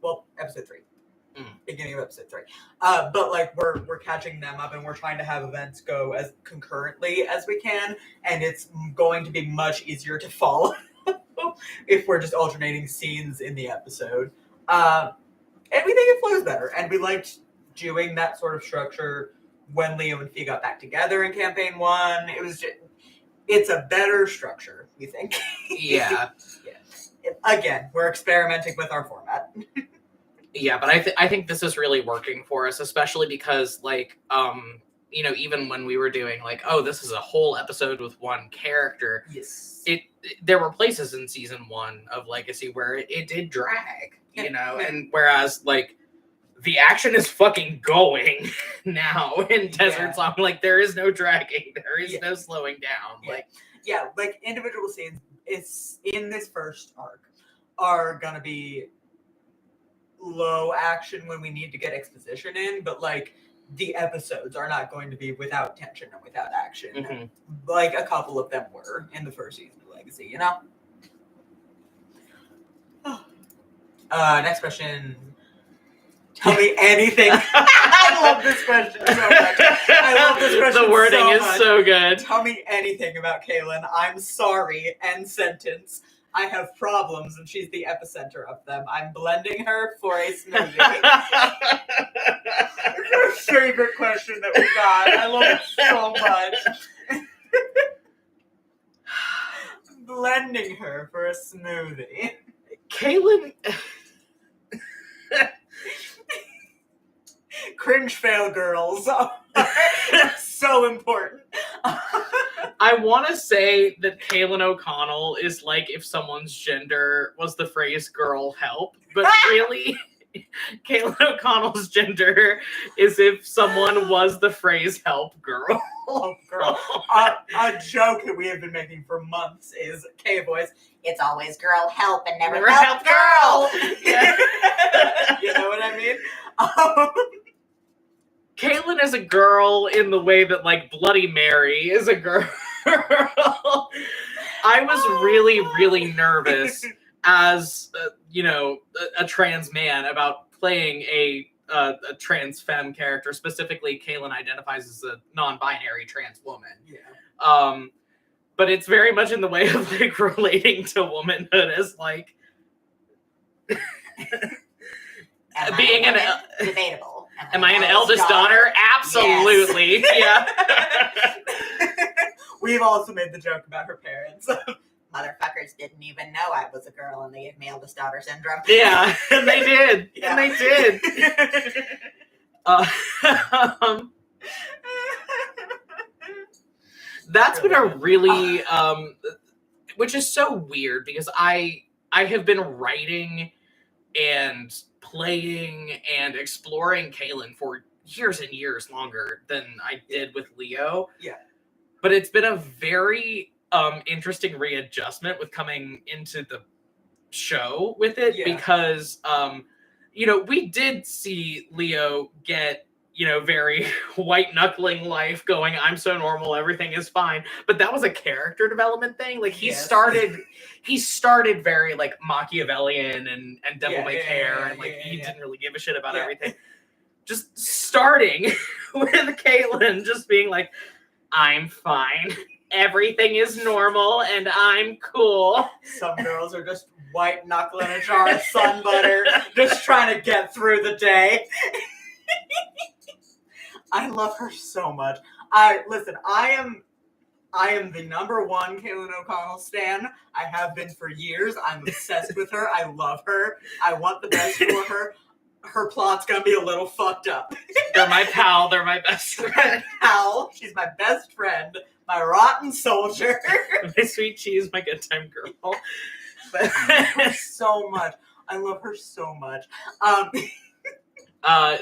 Well, episode 3. Beginning of episode 3. But like we're catching them up and we're trying to have events go as concurrently as we can, and it's going to be much easier to follow if we're just alternating scenes in the episode. And we think it flows better, and we liked doing that sort of structure when Leo and Fee got back together in campaign 1. It's a better structure, we think. Yeah. Again, we're experimenting with our format. Yeah, but I think this is really working for us, especially because like even when we were doing like, oh, this is a whole episode with one character. Yes. There were places in season 1 of Legacy where it did drag, and whereas like the action is fucking going now in Desert Song. Like there is no dragging, there is no slowing down. Like individual scenes in this first arc are gonna be low action when we need to get exposition in, but like the episodes are not going to be without tension and without action. Mm-hmm. Like a couple of them were in the first season of Legacy, Next question. Tell me anything. I love this question so much. I love this question. The wording so is much. so good. Tell me anything about Kaylin. I'm sorry. End sentence. I have problems, and she's the epicenter of them. I'm blending her for a smoothie. It's my favorite question that we got. I love it so much. Blending her for a smoothie. Kaylin. Cringe fail girls are so important. I want to say that Kaylin O'Connell is like if someone's gender was the phrase girl help, but really Kaylin O'Connell's gender is if someone was the phrase help girl. Oh, girl. A joke that we have been making for months is K-Boys. It's always girl help and never help girl. Yeah. You know what I mean? Caitlyn is a girl in the way that like Bloody Mary is a girl. I was really nervous as a trans man about playing a trans femme character. Specifically, Caitlyn identifies as a non-binary trans woman. Yeah. But it's very much in the way of like relating to womanhood as like being debatable. Am I an eldest daughter? Absolutely. Yes. Yeah. We've also made the joke about her parents. Motherfuckers didn't even know I was a girl and they gave me eldest daughter syndrome. Yeah, and they did. Yeah. And they did. That's been a really which is so weird because I have been writing and playing and exploring Kaylin for years and years longer than I did with Leo. Yeah. But it's been a very interesting readjustment with coming into the show with it because we did see Leo get very white knuckling life going, I'm so normal, everything is fine. But that was a character development thing. Like he started very like Machiavellian and devil may care and like he didn't really give a shit about everything. Just starting with Caitlyn just being like, I'm fine. Everything is normal and I'm cool. Some girls are just white knuckling a jar of sun butter, just trying to get through the day. I love her so much. I am the number one Kaylin O'Connell stan. I have been for years. I'm obsessed with her. I love her. I want the best for her. Her plot's gonna be a little fucked up. They're my pal. They're my best friend. Pal. She's my best friend. My rotten soldier. My sweet cheese. My good time girl. But I love her so much. I love her so much.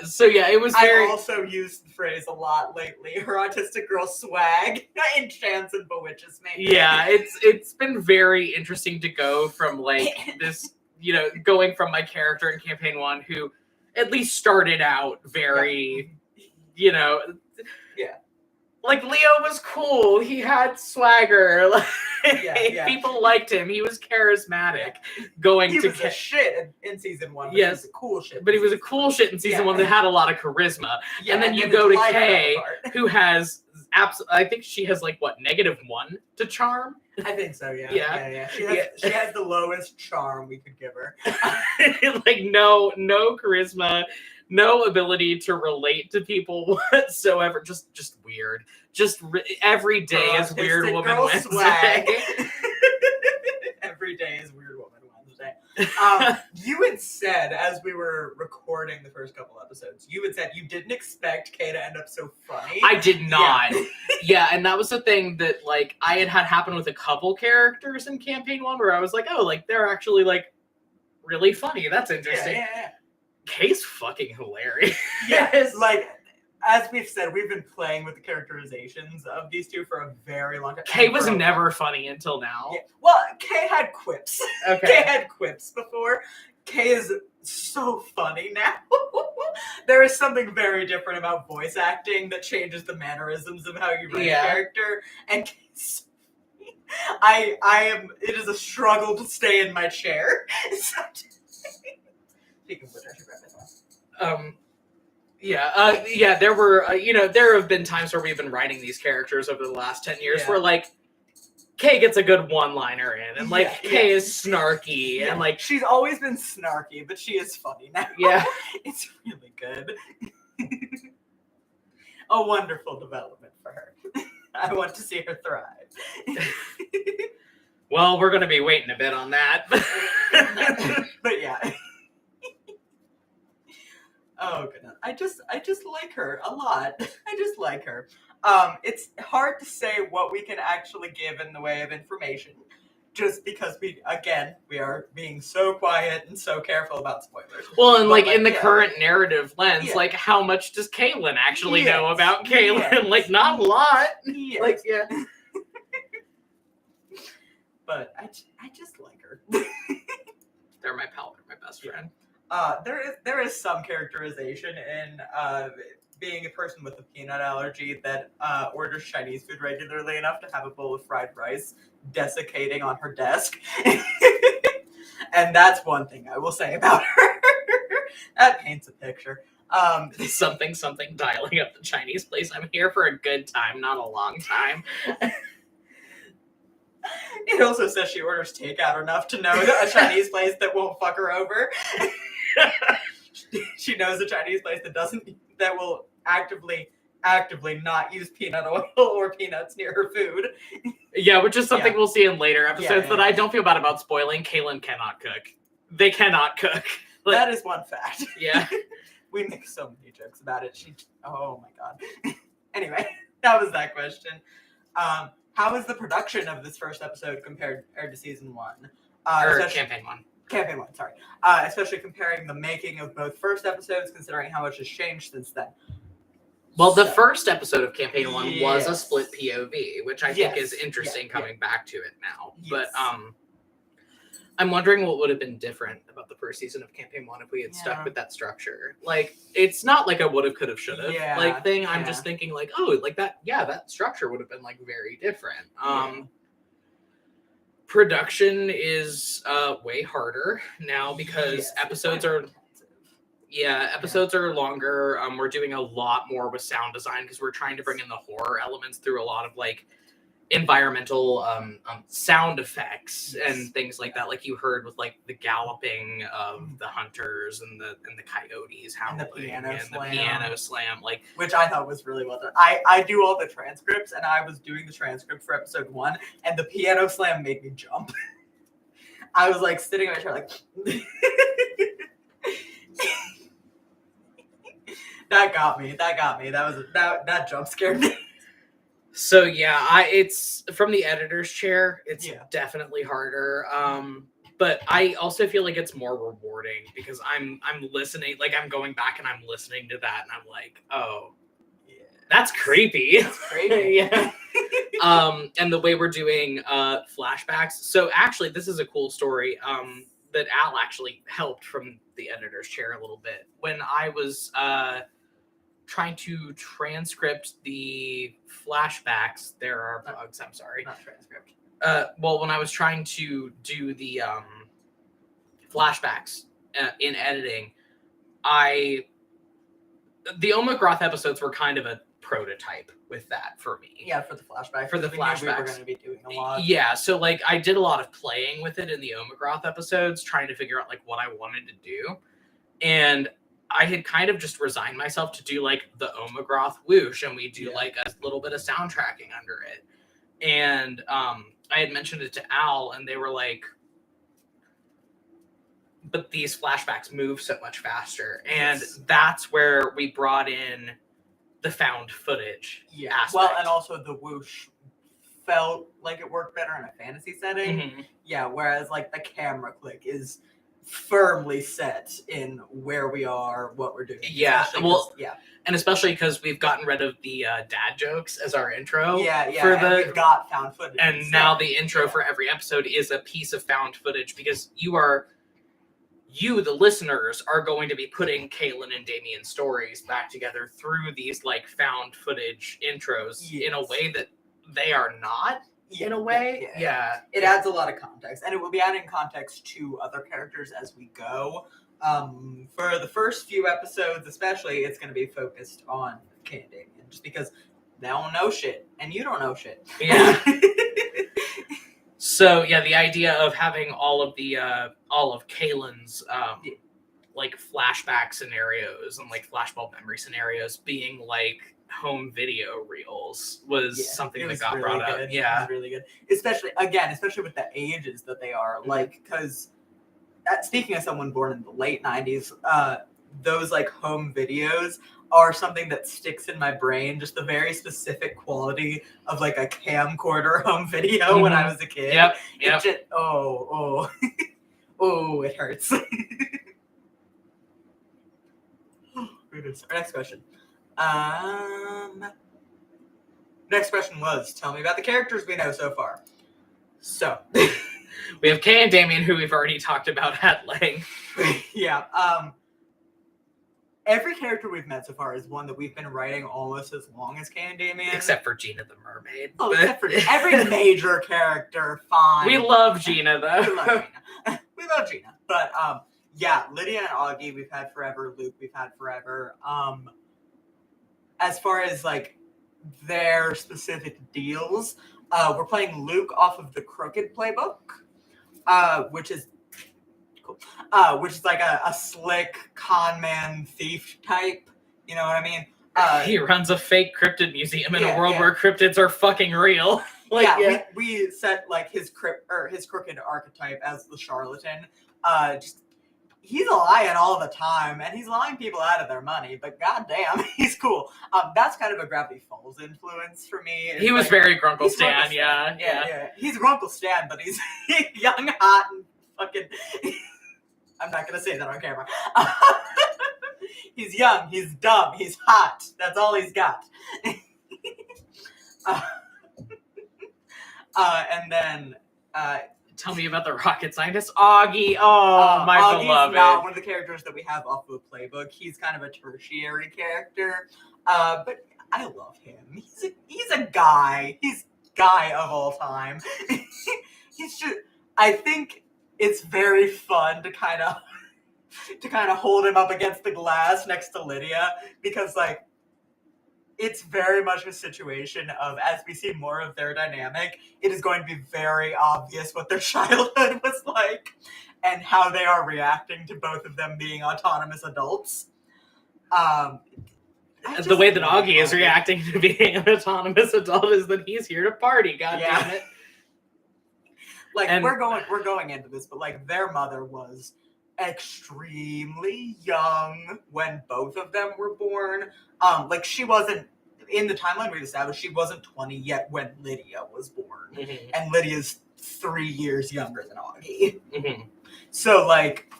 So yeah, it was very. I've also used the phrase a lot lately. Her autistic girl swag enchants and bewitches me. Yeah, it's been very interesting to go from like this, going from my character in campaign 1 who at least started out very, like Leo was cool. He had swagger. Like, people liked him. He was charismatic. He was a shit in season 1. But yes, he was a cool shit. But he was a cool shit in season 1 that had a lot of charisma. Yeah, and then you go to Kay, who has I think she has like what, -1 to charm. I think so. Yeah. Yeah. She has the lowest charm we could give her. Like no charisma. No ability to relate to people whatsoever. Just weird. Every day is Weird Woman Wednesday. Every day is Weird Woman Wednesday. You had said, as we were recording the first couple episodes, you you didn't expect Kay to end up so funny. I did not. Yeah, and that was the thing that like I had happen with a couple characters in campaign 1 where I was like, oh, like they're actually like really funny. That's interesting. Yeah. Kay's fucking hilarious. Yes, like as we've said, we've been playing with the characterizations of these two for a very long time. Kay was never funny until now. Yeah. Well, Kay had quips. Okay. Kay had quips before. Kay is so funny now. There is something very different about voice acting that changes the mannerisms of how you write a character. And Kay's I am. It is a struggle to stay in my chair. Speaking of which, I should grab this one. There were, there have been times where we've been writing these characters over the last 10 years where, like, Kay gets a good one-liner in, and, like, Kay is snarky, and, like... She's always been snarky, but she is funny now. Yeah. It's really good. A wonderful development for her. I want to see her thrive. Well, we're going to be waiting a bit on that. But yeah. Oh goodness, I just like her a lot. I just like her. It's hard to say what we can actually give in the way of information, just because we are being so quiet and so careful about spoilers. Well, and like in the current narrative lens, like how much does Kaylin actually know about Kaylin? Yes. Like not a lot. Yes. Like But I just like her. They're my pal. They're my best friend. There is some characterization in being a person with a peanut allergy that orders Chinese food regularly enough to have a bowl of fried rice desiccating on her desk. And that's one thing I will say about her. That paints a picture. Something dialing up the Chinese place. I'm here for a good time, not a long time. It also says she orders takeout enough to know a Chinese place that won't fuck her over. She knows a Chinese place that will actively not use peanut oil or peanuts near her food. Yeah, which is something we'll see in later episodes Yeah. that I don't feel bad about spoiling. Kaylin cannot cook. They cannot cook. Like, that is one fact. Yeah. We make so many jokes about it. Oh my god. Anyway, that was that question. How was the production of this first episode compared to season 1? Or campaign 1. Campaign 1, sorry. Especially comparing the making of both first episodes, considering how much has changed since then. Well, the first episode of campaign 1 was a Yes. split POV, which I think is interesting coming back to it now. Yes. But I'm wondering what would have been different about the first season of campaign 1 if we had stuck with that structure. Like, it's not like a would have, could have, should have like thing. I'm just thinking like, oh, like that. Yeah, that structure would have been like very different. Production is way harder now because episodes are longer. We're doing a lot more with sound design because we're trying to bring in the horror elements through a lot of like environmental sound effects and things like that, like you heard with like the galloping of the hunters and the coyotes howling and the piano slam, like, which I thought was really well done. I do all the transcripts, and I was doing the transcript for episode 1, and the piano slam made me jump. I was like sitting in my chair like that got me. That jump scared me. So yeah, it's from the editor's chair. It's definitely harder. But I also feel like it's more rewarding because I'm listening, like I'm going back and I'm listening to that, and I'm like, oh, that's creepy. That's creepy. Yeah. And the way we're doing flashbacks. So actually, this is a cool story. That Al actually helped from the editor's chair a little bit when I was trying to transcript the flashbacks. There are bugs. I'm sorry. Not transcript. Well, when I was trying to do the flashbacks in editing, the Omagroth episodes were kind of a prototype with that for me. Yeah, for the flashback. For the flashbacks. We were going to be doing a lot. Yeah, so like I did a lot of playing with it in the Omagroth episodes, trying to figure out like what I wanted to do. And I had kind of just resigned myself to do like the Omagroth whoosh, and we do like a little bit of soundtracking under it. And I had mentioned it to Al, and they were like, but these flashbacks move so much faster. And that's where we brought in the found footage aspect. Well, and also the whoosh felt like it worked better in a fantasy setting. Mm-hmm. Yeah, whereas like the camera click is firmly set in where we are, what we're doing. Yeah, well, yeah. And especially because we've gotten rid of the dad jokes as our intro. Yeah, For and we've got found footage. And now the intro for every episode is a piece of found footage because you, the listeners, are going to be putting Kaylin and Damien's stories back together through these like found footage intros in a way that they are not. In a way, it adds a lot of context, and it will be adding context to other characters as we go. For the first few episodes, especially, it's going to be focused on Kay and Damien, just because they don't know shit, and you don't know shit. Yeah. So yeah, the idea of having all of Kaylin's like flashback scenarios and like flashbulb memory scenarios being like home video reels was something that got brought up. Yeah, it was really good, especially with the ages that they are. Like, because speaking of someone born in the late 90s, those like home videos are something that sticks in my brain. Just the very specific quality of like a camcorder home video when I was a kid. Yep. It just, oh, it hurts. Goodness. Our next question. Next question was, tell me about the characters we know so far. So, we have Kay and Damien, who we've already talked about at length. Yeah. every character we've met so far is one that we've been writing almost as long as Kay and Damien. Except for Gina the Mermaid. Oh, except for every major character, fine. We love Gina, though. We love Gina. We love Gina. But, yeah, Lydia and Augie we've had forever. Luke we've had forever. As far as, like, their specific deals, we're playing Luke off of the Crooked playbook, which is cool. Which is like a slick con man thief type. You know what I mean? He runs a fake cryptid museum in a world where cryptids are fucking real. We set like his crooked archetype as the charlatan. He's lying all the time, and he's lying people out of their money. But goddamn, he's cool. That's kind of a Gravity Falls influence for me. He was very Grunkle Stan, yeah. He's Grunkle Stan, but he's young, hot, and fucking. I'm not gonna say that on camera. He's young, he's dumb, he's hot. That's all he's got. And then tell me about the rocket scientist, Augie. Oh, my Augie's beloved. Not one of the characters that we have off of the playbook. He's kind of a tertiary character, but I love him. He's a guy. He's guy of all time. He's just. I think it's very fun to kind of hold him up against the glass next to Lydia, because like it's very much a situation of, as we see more of their dynamic, it is going to be very obvious what their childhood was like and how they are reacting to both of them being autonomous adults. The way that Augie is reacting to being an autonomous adult is that he's here to party, damn it. Like, we're going into this, but like their mother was extremely young when both of them were born. Like she wasn't, in the timeline we've established, she wasn't 20 yet when Lydia was born. Mm-hmm. And Lydia's 3 years younger than Augie. Mm-hmm. So like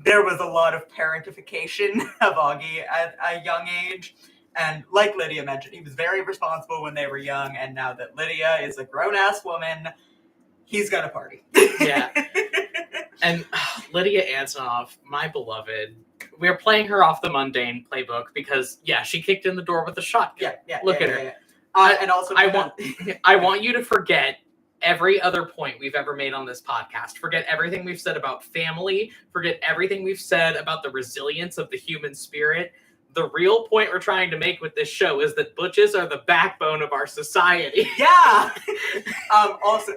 there was a lot of parentification of Augie at a young age. And like Lydia mentioned, he was very responsible when they were young, and now that Lydia is a grown-ass woman, he's gonna party. Yeah. And Lydia Antonov, my beloved, we're playing her off the mundane playbook because, she kicked in the door with a shotgun. Look at her. And also, I want you to forget every other point we've ever made on this podcast. Forget everything we've said about family. Forget everything we've said about the resilience of the human spirit. The real point we're trying to make with this show is that butches are the backbone of our society. Yeah. Also,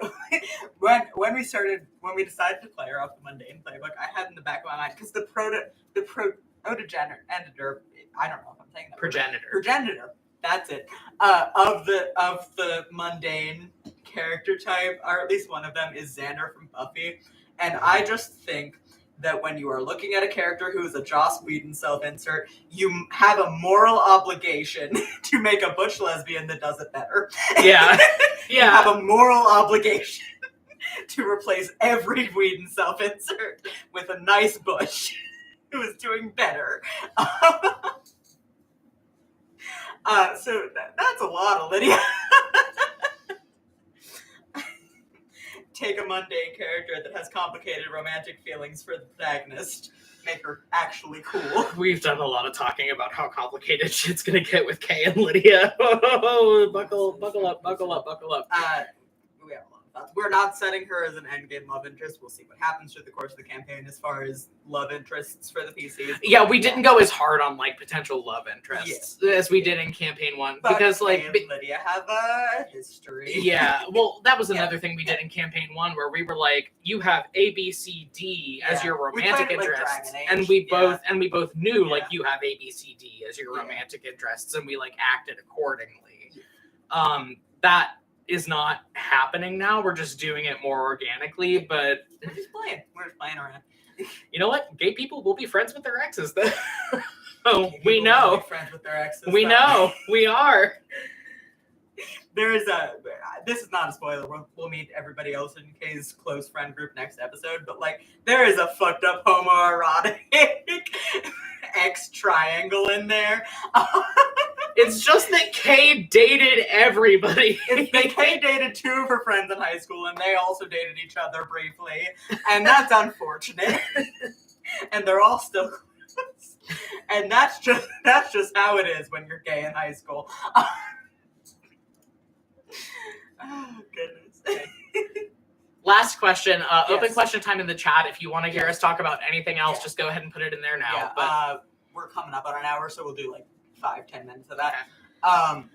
when we decided to play her off the mundane playbook, I had in the back of my mind, because the progenitor, I don't know if I'm saying that. Progenitor. That's it. Of the mundane character type, or at least one of them, is Xander from Buffy, and I just think that when you are looking at a character who is a Joss Whedon self-insert, you have a moral obligation to make a butch lesbian that does it better. Yeah. You have a moral obligation to replace every Whedon self-insert with a nice butch who is doing better. So that's a lot of Lydia. Take a mundane character that has complicated romantic feelings for the protagonist, make her actually cool. We've done a lot of talking about how complicated shit's gonna get with Kay and Lydia. Buckle up. We have a lot of thoughts. We're not setting her as an endgame love interest. We'll see what happens through the course of the campaign as far as love interests for the PCs. Yeah, we didn't go as hard on like potential love interests as we did in campaign 1, but because like Kay and Lydia have a history. Yeah, well, that was another thing we did in campaign 1, where we were like, you have A, B, C, D as your romantic interests, and we both knew like you have A, B, C, D as your romantic interests, and we like acted accordingly. That is not happening now. We're just doing it more organically, but we're just playing around. You know what? Gay people will be friends with their exes. We People know. will be friends with their exes. We know. We are. There is this is not a spoiler. We'll meet everybody else in Kay's close friend group next episode, but like there is a fucked up homoerotic X triangle in there. It's just that Kay dated everybody. Kay dated 2 of her friends in high school, and they also dated each other briefly, and that's unfortunate. And they're all still close. And that's just how it is when you're gay in high school. Oh goodness. Last question. Open Yes. question time in the chat. If you want to hear Yes. us talk about anything else, Yeah. just go ahead and put it in there now. Yeah, But we're coming up on an hour, so we'll do like 5-10 minutes of that. okay.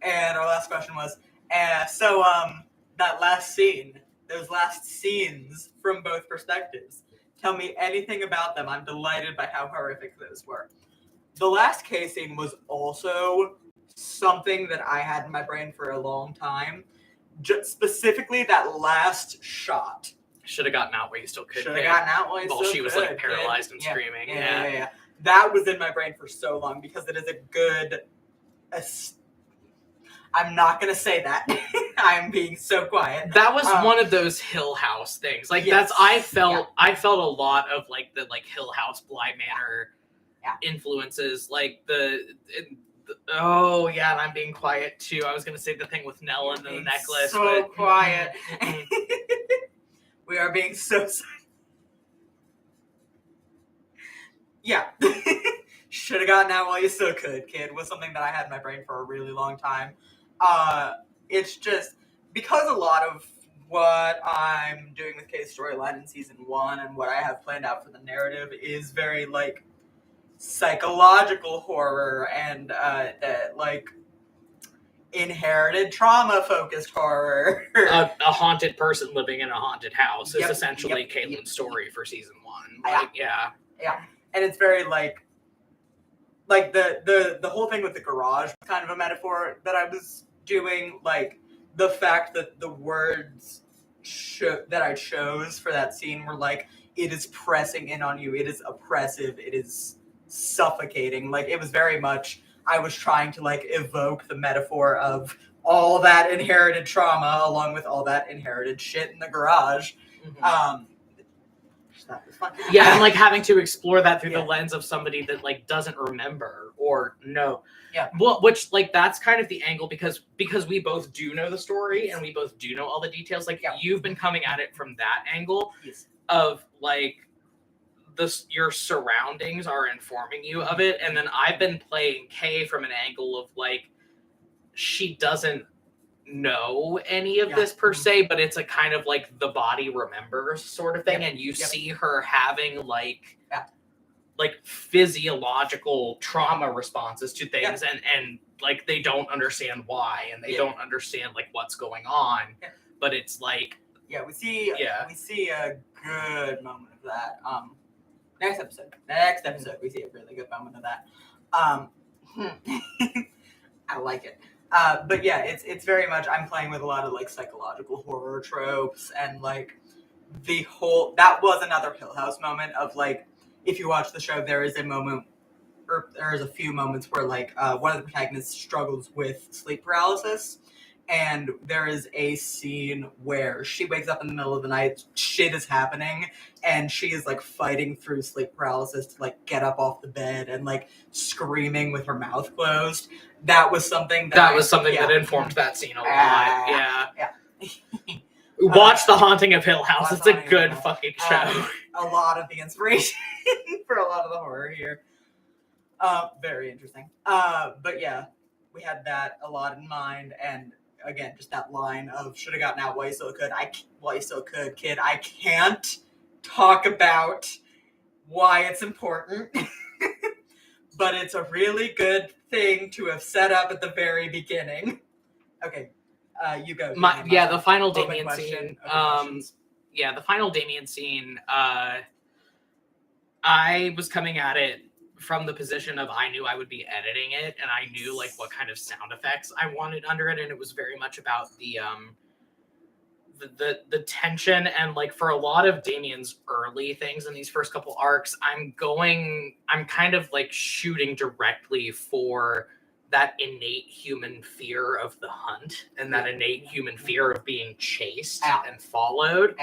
And our last question was, that last scene, those last scenes from both perspectives. Tell me anything about them. I'm delighted by how horrific those were. The last K scene was also something that I had in my brain for a long time. Just specifically that last shot. Should have gotten out while you still could. Should have gotten out while you Well, still she was could, like paralyzed kid. and screaming. Yeah. That was in my brain for so long because it is a good. I'm not gonna say that. I'm being so quiet. That was one of those Hill House things. Like Yes. I felt a lot of like the Hill House Bly Manor influences. Like oh yeah, and I'm being quiet too. I was gonna say the thing with Nell and the necklace. So but, quiet. We are being so silent. Yeah. Should have gotten out while you still could, kid, was something that I had in my brain for a really long time. It's just because a lot of what I'm doing with Kay's storyline in season 1 and what I have planned out for the narrative is very like psychological horror and like inherited trauma focused horror. A haunted person living in a haunted house is Yep, essentially yep, Caitlin's story for season 1. Yeah. Like, yeah. And it's very like the whole thing with the garage was kind of a metaphor that I was doing. Like the fact that the words that I chose for that scene were like, it is pressing in on you, it is oppressive, it is suffocating. Like it was very much, I was trying to like evoke the metaphor of all that inherited trauma along with all that inherited shit in the garage. Mm-hmm. That was fun. Yeah, and like having to explore that through Yeah. the lens of somebody that like doesn't remember or know. Yeah. Well, which like that's kind of the angle because we both do know the story and we both do know all the details. Like you've been coming at it from that angle of like your surroundings are informing you of it, and then I've been playing Kay from an angle of like she doesn't know any of this per se, but it's a kind of like the body remembers sort of thing, and you see her having like physiological trauma responses to things, and like they don't understand why, and they don't understand like what's going on, but it's like we see a good moment of that. Next episode we see a really good moment of that. I like it. But yeah, it's very much, I'm playing with a lot of like psychological horror tropes, and like that was another Hill House moment of like, if you watch the show, there is a moment, or there's a few moments where like one of the protagonists struggles with sleep paralysis, and there is a scene where she wakes up in the middle of the night, shit is happening, and she is like fighting through sleep paralysis to like get up off the bed and like screaming with her mouth closed. That was something that informed that scene a lot. Yeah. Watch The Haunting of Hill House. It's a good fucking show. A lot of the inspiration for a lot of the horror here. Very interesting. But yeah, we had that a lot in mind, and again, just that line of should have gotten out while you still could, kid. I can't talk about why it's important, but it's a really good thing to have set up at the very beginning. Okay, you go. The final Damien question, scene. The final Damien scene. I was coming at it from the position of I knew I would be editing it, and I knew like what kind of sound effects I wanted under it, and it was very much about the tension, and like for a lot of Damien's early things in these first couple arcs, I'm kind of like shooting directly for that innate human fear of the hunt and that innate human fear of being chased and followed.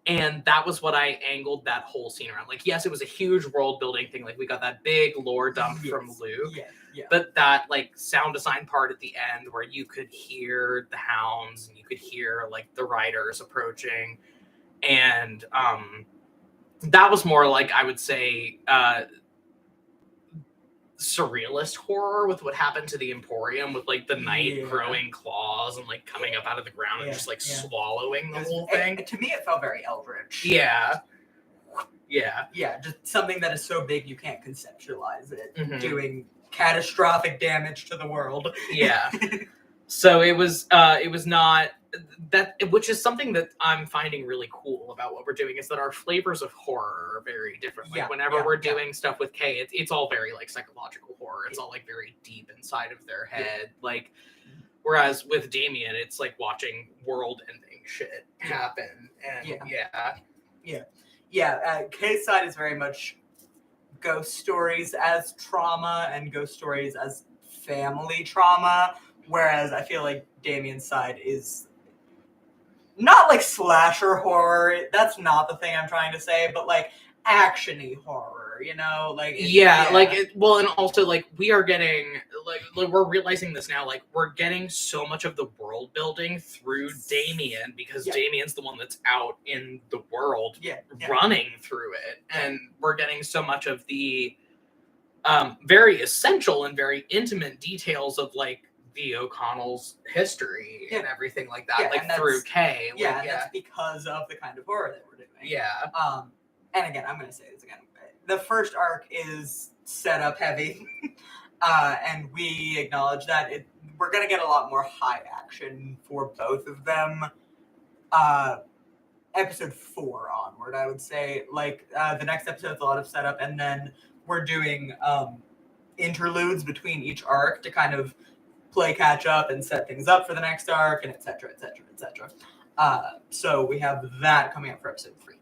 And that was what I angled that whole scene around. Like, yes, it was a huge world building thing. Like, we got that big lore dump from Luke. But that, like, sound design part at the end where you could hear the hounds and you could hear, like, the riders approaching. And that was more like, I would say, surrealist horror with what happened to the Emporium, with like the night Yeah. growing claws and like coming up out of the ground and Yeah, just like yeah. swallowing the It was- whole thing. to me, it felt very Eldritch. Yeah. Just something that is so big you can't conceptualize it, Mhm. doing catastrophic damage to the world. Yeah. So it was not that, which is something that I'm finding really cool about what we're doing, is that our flavors of horror are very different. Like whenever we're doing stuff with Kay, it's all very like psychological horror. It's all like very deep inside of their head. Like, whereas with Damien, it's like watching world-ending shit happen. And Kay's side is very much ghost stories as trauma and ghost stories as family trauma, whereas I feel like Damien's side is not like slasher horror. That's not the thing I'm trying to say, but like action-y horror, you know? Like and also like we are getting like we're realizing this now, like we're getting so much of the world building through Damien, because Damien's the one that's out in the world running through it, and we're getting so much of the very essential and very intimate details of like the O'Connell's history and everything like that, like through Kay. That's because of the kind of horror that we're doing. And again, I'm going to say this again. The first arc is set up heavy, and we acknowledge that we're going to get a lot more high action for both of them. Episode 4 onward, I would say. Like, the next episode's a lot of setup, and then we're doing interludes between each arc to kind of play catch up and set things up for the next arc, and etc. So we have that coming up for episode 3.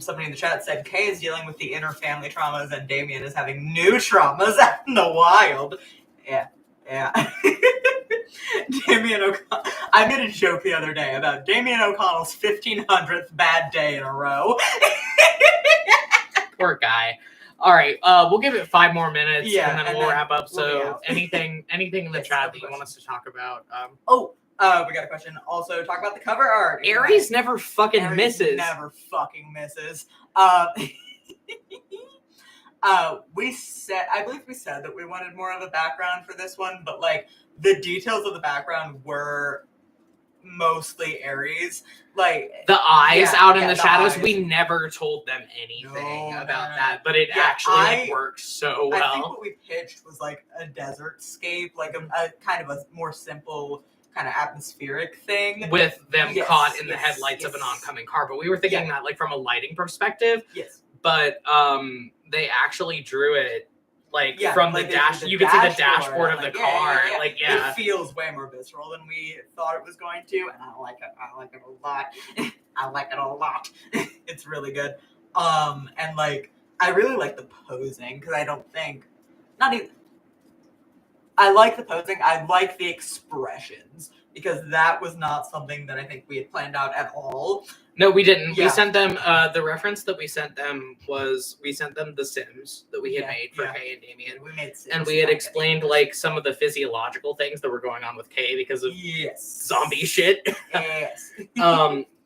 Somebody in the chat said Kay is dealing with the inner family traumas and Damien is having new traumas out in the wild. Yeah. Damien O'Connell. I made a joke the other day about Damien O'Connell's 1500th bad day in a row. Poor guy. All right, we'll give it 5 more minutes, and then we'll wrap up. So, anything in the chat that you want us to talk about? We got a question. Also, talk about the cover art. Aries never fucking misses. Never fucking misses. I believe we said that we wanted more of a background for this one, but like the details of the background were mostly Aries. Like the eyes out in the shadows, we never told them anything about that, but it actually works so well. I think what we pitched was like a desert scape, like a kind of a more simple kind of atmospheric thing with them caught in the headlights of an oncoming car. But we were thinking that like from a lighting perspective. Yes. But they actually drew it like from the dash. You could see the dashboard of the car. It feels way more visceral than we thought it was going to, and I like it. I like it a lot. I like it a lot. It's really good. And like I really like the posing because I don't think I like the posing. I like the expressions because that was not something that I think we had planned out at all. No, we didn't. We sent them the reference that we sent them the Sims that we had made for Kay and Damien. We made Sims, and we had explained like some of the physiological things that were going on with Kay because of zombie shit. Yes.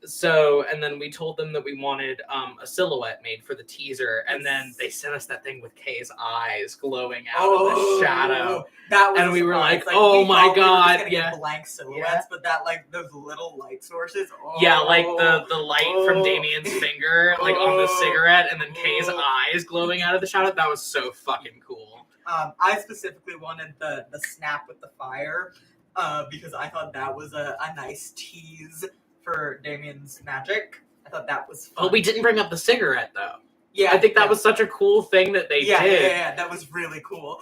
So, and then we told them that we wanted a silhouette made for the teaser, and then they sent us that thing with Kay's eyes glowing out of the shadow. That was, and we were like, "Oh my god!" Blank silhouettes, but that like those little light sources. Like the light from Damien's finger, like on the cigarette, and then Kay's eyes glowing out of the shadow. That was so fucking cool. I specifically wanted the snap with the fire because I thought that was a nice tease for Damien's magic. I thought that was fun. But we didn't bring up the cigarette though. Yeah, I think that was such a cool thing that they did. Yeah, that was really cool.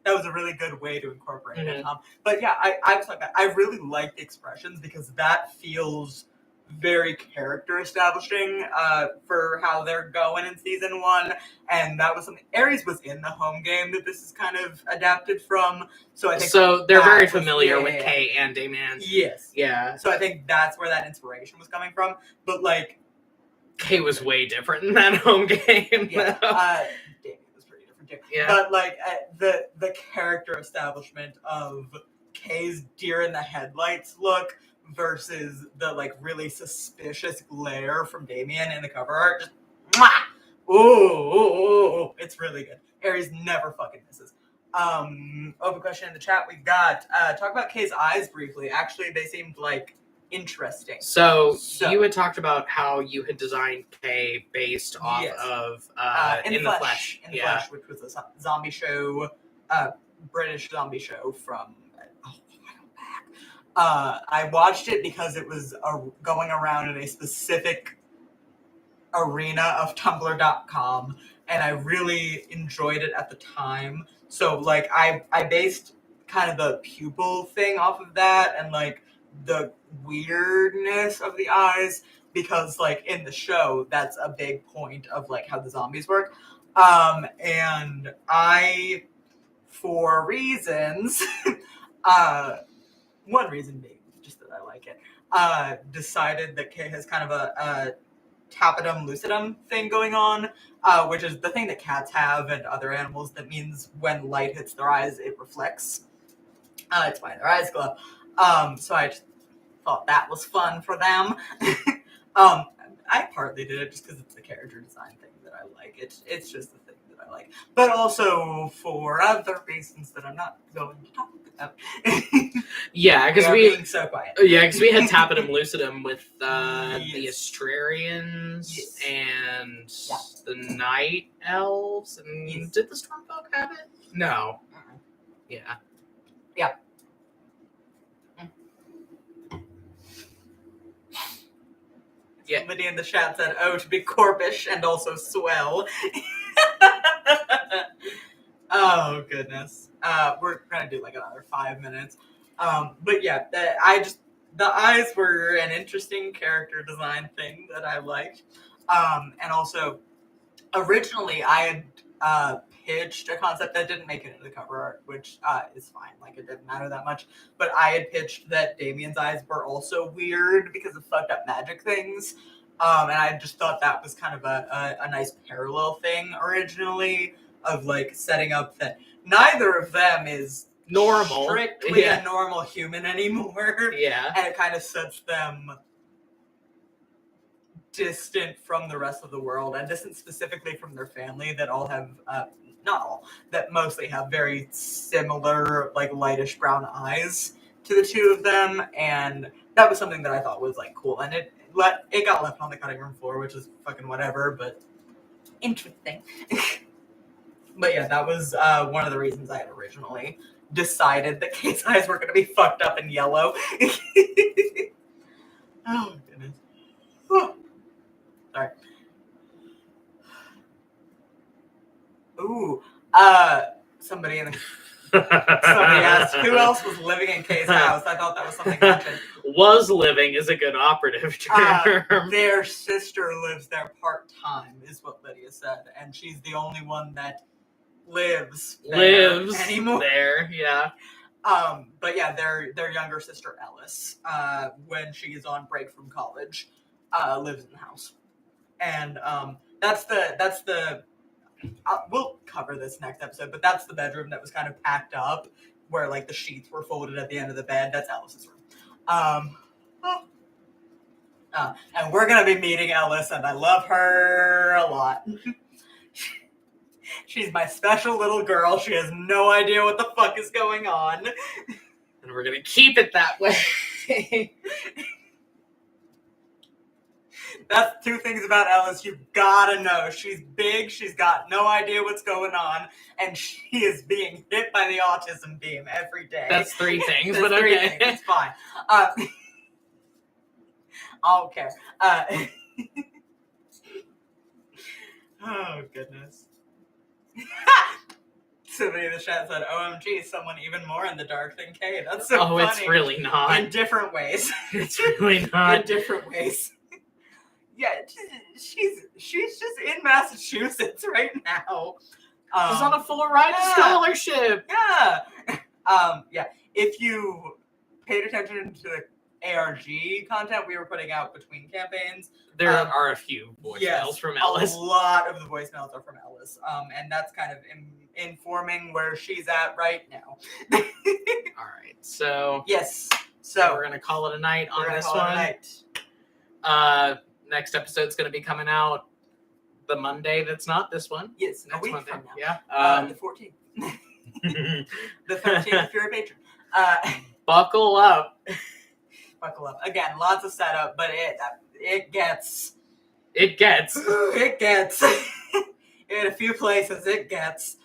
That was a really good way to incorporate it. But yeah, I was like, I really like the expressions because that feels very character establishing for how they're going in season 1, and that was something Aries was in the home game that this is kind of adapted from. So I think they're very familiar with Kay and Damien. Yes. Yeah. So I think that's where that inspiration was coming from. But like Kay was way different in that home game. Damien was pretty different too. Yeah. But like the character establishment of Kay's deer in the headlights look versus the like really suspicious glare from Damien in the cover art, just ooh, it's really good. Aries never fucking misses. Open question in the chat. We got talk about Kay's eyes briefly. Actually, they seemed like interesting. So you had talked about how you had designed Kay based off Yes. of In the Flesh, which was a zombie show, British zombie show from a while back. I watched it because it was going around in a specific arena of Tumblr.com, and I really enjoyed it at the time. So like I based kind of the pupil thing off of that, and like the weirdness of the eyes, because like in the show that's a big point of like how the zombies work. And I, for reasons, one reason being just that I like it, decided that Kay has kind of a tapetum lucidum thing going on, which is the thing that cats have and other animals that means when light hits their eyes, it reflects. It's why their eyes glow. So I just thought that was fun for them. I partly did it just because it's the character design thing that I like. It's just the thing that I like. But also for other reasons that I'm not going to talk about. Yeah, because we are being so quiet. Yeah, because we had Tapetum Lucidum with the Yes. Astrarians Yes. and Yeah. the Night Elves. And Yes. did the Stormfolk have it? No. Uh-uh. Yeah. Yeah. Somebody in the chat said, "Oh, to be Corbish and also swell." Oh goodness. We're gonna do like another 5 minutes. But yeah, the eyes were an interesting character design thing that I liked. And also, originally I had pitched a concept that didn't make it into the cover art, which is fine. Like it didn't matter that much. But I had pitched that Damien's eyes were also weird because of fucked up magic things. And I just thought that was kind of a nice parallel thing originally, of like setting up that neither of them is Normal. strictly Yeah. a normal human anymore. Yeah. And it kind of sets them distant from the rest of the world, and distant specifically from their family that all have, not all, that mostly have very similar, like lightish brown eyes to the two of them. And that was something that I thought was like cool. And it got left on the cutting room floor, which is fucking whatever, but interesting. But yeah, that was one of the reasons I had originally decided that Kate's eyes were going to be fucked up and yellow. Oh, goodness. Oh. Sorry. Ooh. Somebody asked who else was living in Kay's house. I thought that was something mentioned. Was living is a good operative term. Their sister lives there part-time, is what Lydia said, and she's the only one that lives anymore. There, yeah. But yeah, their younger sister Ellis, when she is on break from college, lives in the house, and that's the we'll cover this next episode, but that's the bedroom that was kind of packed up, where like the sheets were folded at the end of the bed. That's Ellis's room. And we're gonna be meeting Ellis, and I love her a lot. She's my special little girl. She has no idea what the fuck is going on. And we're going to keep it that way. That's two things about Ellis you gotta know. She's big, she's got no idea what's going on, and she is being hit by the autism beam every day. That's 3 things, That's but 3 okay. things. It's fine. I don't care. Oh, goodness. Somebody in the chat said, OMG, someone even more in the dark than Kay. That's so funny. It's really not. In different ways. It's really not. In different ways. Yeah, she's just in Massachusetts right now. She's on a full ride scholarship. Yeah. Yeah. If you paid attention to the ARG content we were putting out between campaigns, there are a few voicemails from Ellis. A lot of the voicemails are from Ellis. And that's kind of informing where she's at right now. All right. So yes. So we're gonna call it a night on this one. Next episode's going to be coming out the Monday that's not this one. Yes, a Next week Monday. from now. Yeah. The 14th. The 13th if you're a patron. Buckle up. Buckle up. Again, lots of setup, but it gets It gets. it gets in a few places it gets.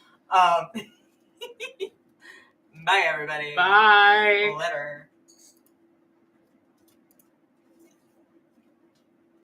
Bye everybody. Bye. Later.